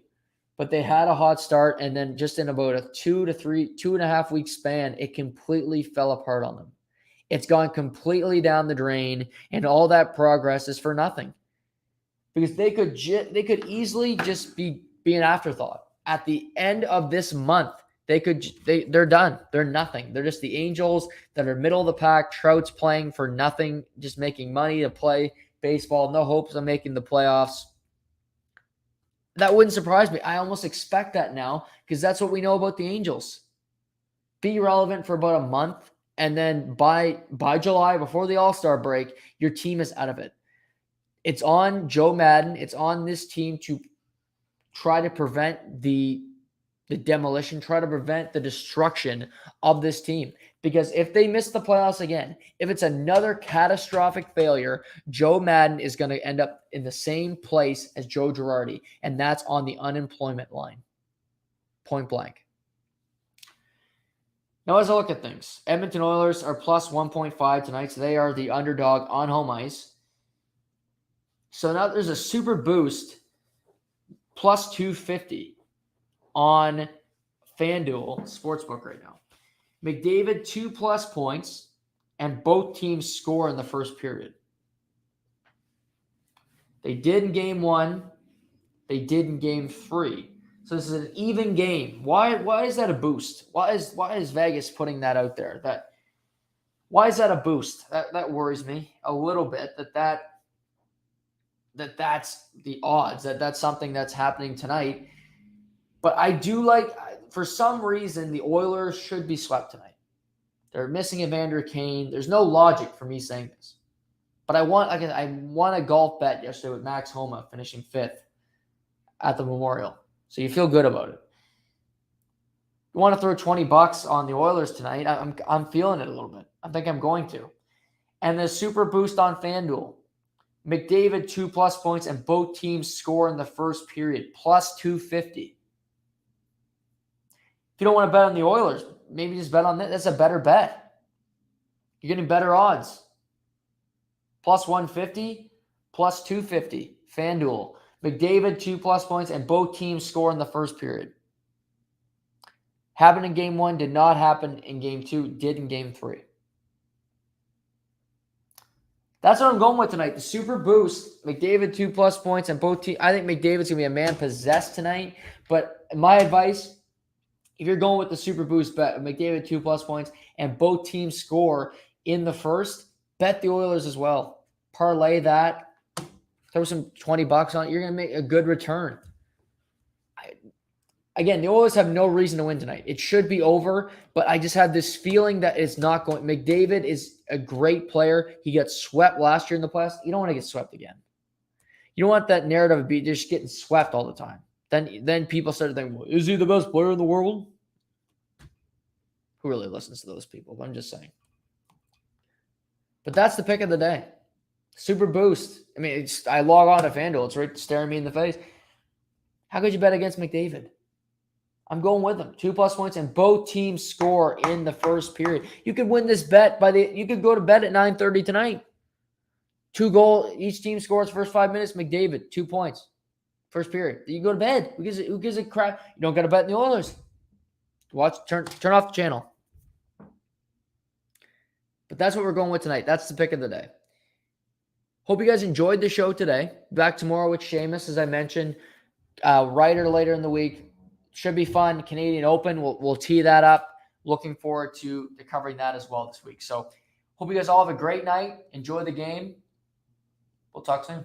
but they had a hot start, and then just in about a 2.5 week span, it completely fell apart on them. It's gone completely down the drain, and all that progress is for nothing, because they could easily just be an afterthought at the end of this month. They're done. They're nothing. They're just the Angels that are middle of the pack. Trout's playing for nothing, just making money to play baseball. No hopes of making the playoffs. That wouldn't surprise me. I almost expect that now, because that's what we know about the Angels. Be relevant for about a month, and then by July, before the All-Star break, your team is out of it. It's on Joe Madden. It's on this team to try to prevent the demolition, try to prevent the destruction of this team. Because if they miss the playoffs again, if it's another catastrophic failure, Joe Madden is going to end up in the same place as Joe Girardi, and that's on the unemployment line. Point blank. Now, as I look at things, Edmonton Oilers are plus 1.5 tonight, so they are the underdog on home ice. So now there's a super boost, plus 250 on FanDuel Sportsbook right now. McDavid 2+ points, and both teams score in the first period. They did in game 1. They did in game 3. So this is an even game. Why is that a boost? Why is Vegas putting that out there? Why is that a boost? That worries me a little bit. That's the odds. That's something that's happening tonight. But I do for some reason, the Oilers should be swept tonight. They're missing Evander Kane. There's no logic for me saying this. But I won a golf bet yesterday with Max Homa finishing 5th at the Memorial. So you feel good about it. You want to throw $20 on the Oilers tonight? I'm feeling it a little bit. I think I'm going to. And the super boost on FanDuel. McDavid 2+ points and both teams score in the first period. Plus 250. If you don't want to bet on the Oilers, maybe just bet on that. That's a better bet. You're getting better odds. Plus 150, plus 250. FanDuel. McDavid 2+ points and both teams score in the first period. Happened in game 1, did not happen in game 2, did in game 3. That's what I'm going with tonight. The super boost, McDavid 2+ points and both teams. I think McDavid's going to be a man possessed tonight. But my advice, if you're going with the super boost bet, McDavid 2+ points and both teams score in the first, bet the Oilers as well. Parlay that. Throw some $20 on it. You're going to make a good return. Again, the Oilers have no reason to win tonight. It should be over, but I just have this feeling that it's not going. McDavid is a great player. He got swept last year in the playoffs. You don't want to get swept again. You don't want that narrative of be just getting swept all the time. Then people start thinking, well, is he the best player in the world? Who really listens to those people? But I'm just saying. But that's the pick of the day. Super boost. I mean, I log on to FanDuel. It's right staring me in the face. How could you bet against McDavid? I'm going with them. 2+ points and both teams score in the first period. You could win this bet you could go to bed at 9:30 tonight. 2 goals. Each team scores first 5 minutes. McDavid, 2 points. First period. You go to bed. Who gives a crap? You don't got to bet in the Oilers. Turn off the channel. But that's what we're going with tonight. That's the pick of the day. Hope you guys enjoyed the show today. Back tomorrow with Seamus, as I mentioned. Later in the week. Should be fun. Canadian Open. We'll tee that up. Looking forward to covering that as well this week. So hope you guys all have a great night. Enjoy the game. We'll talk soon.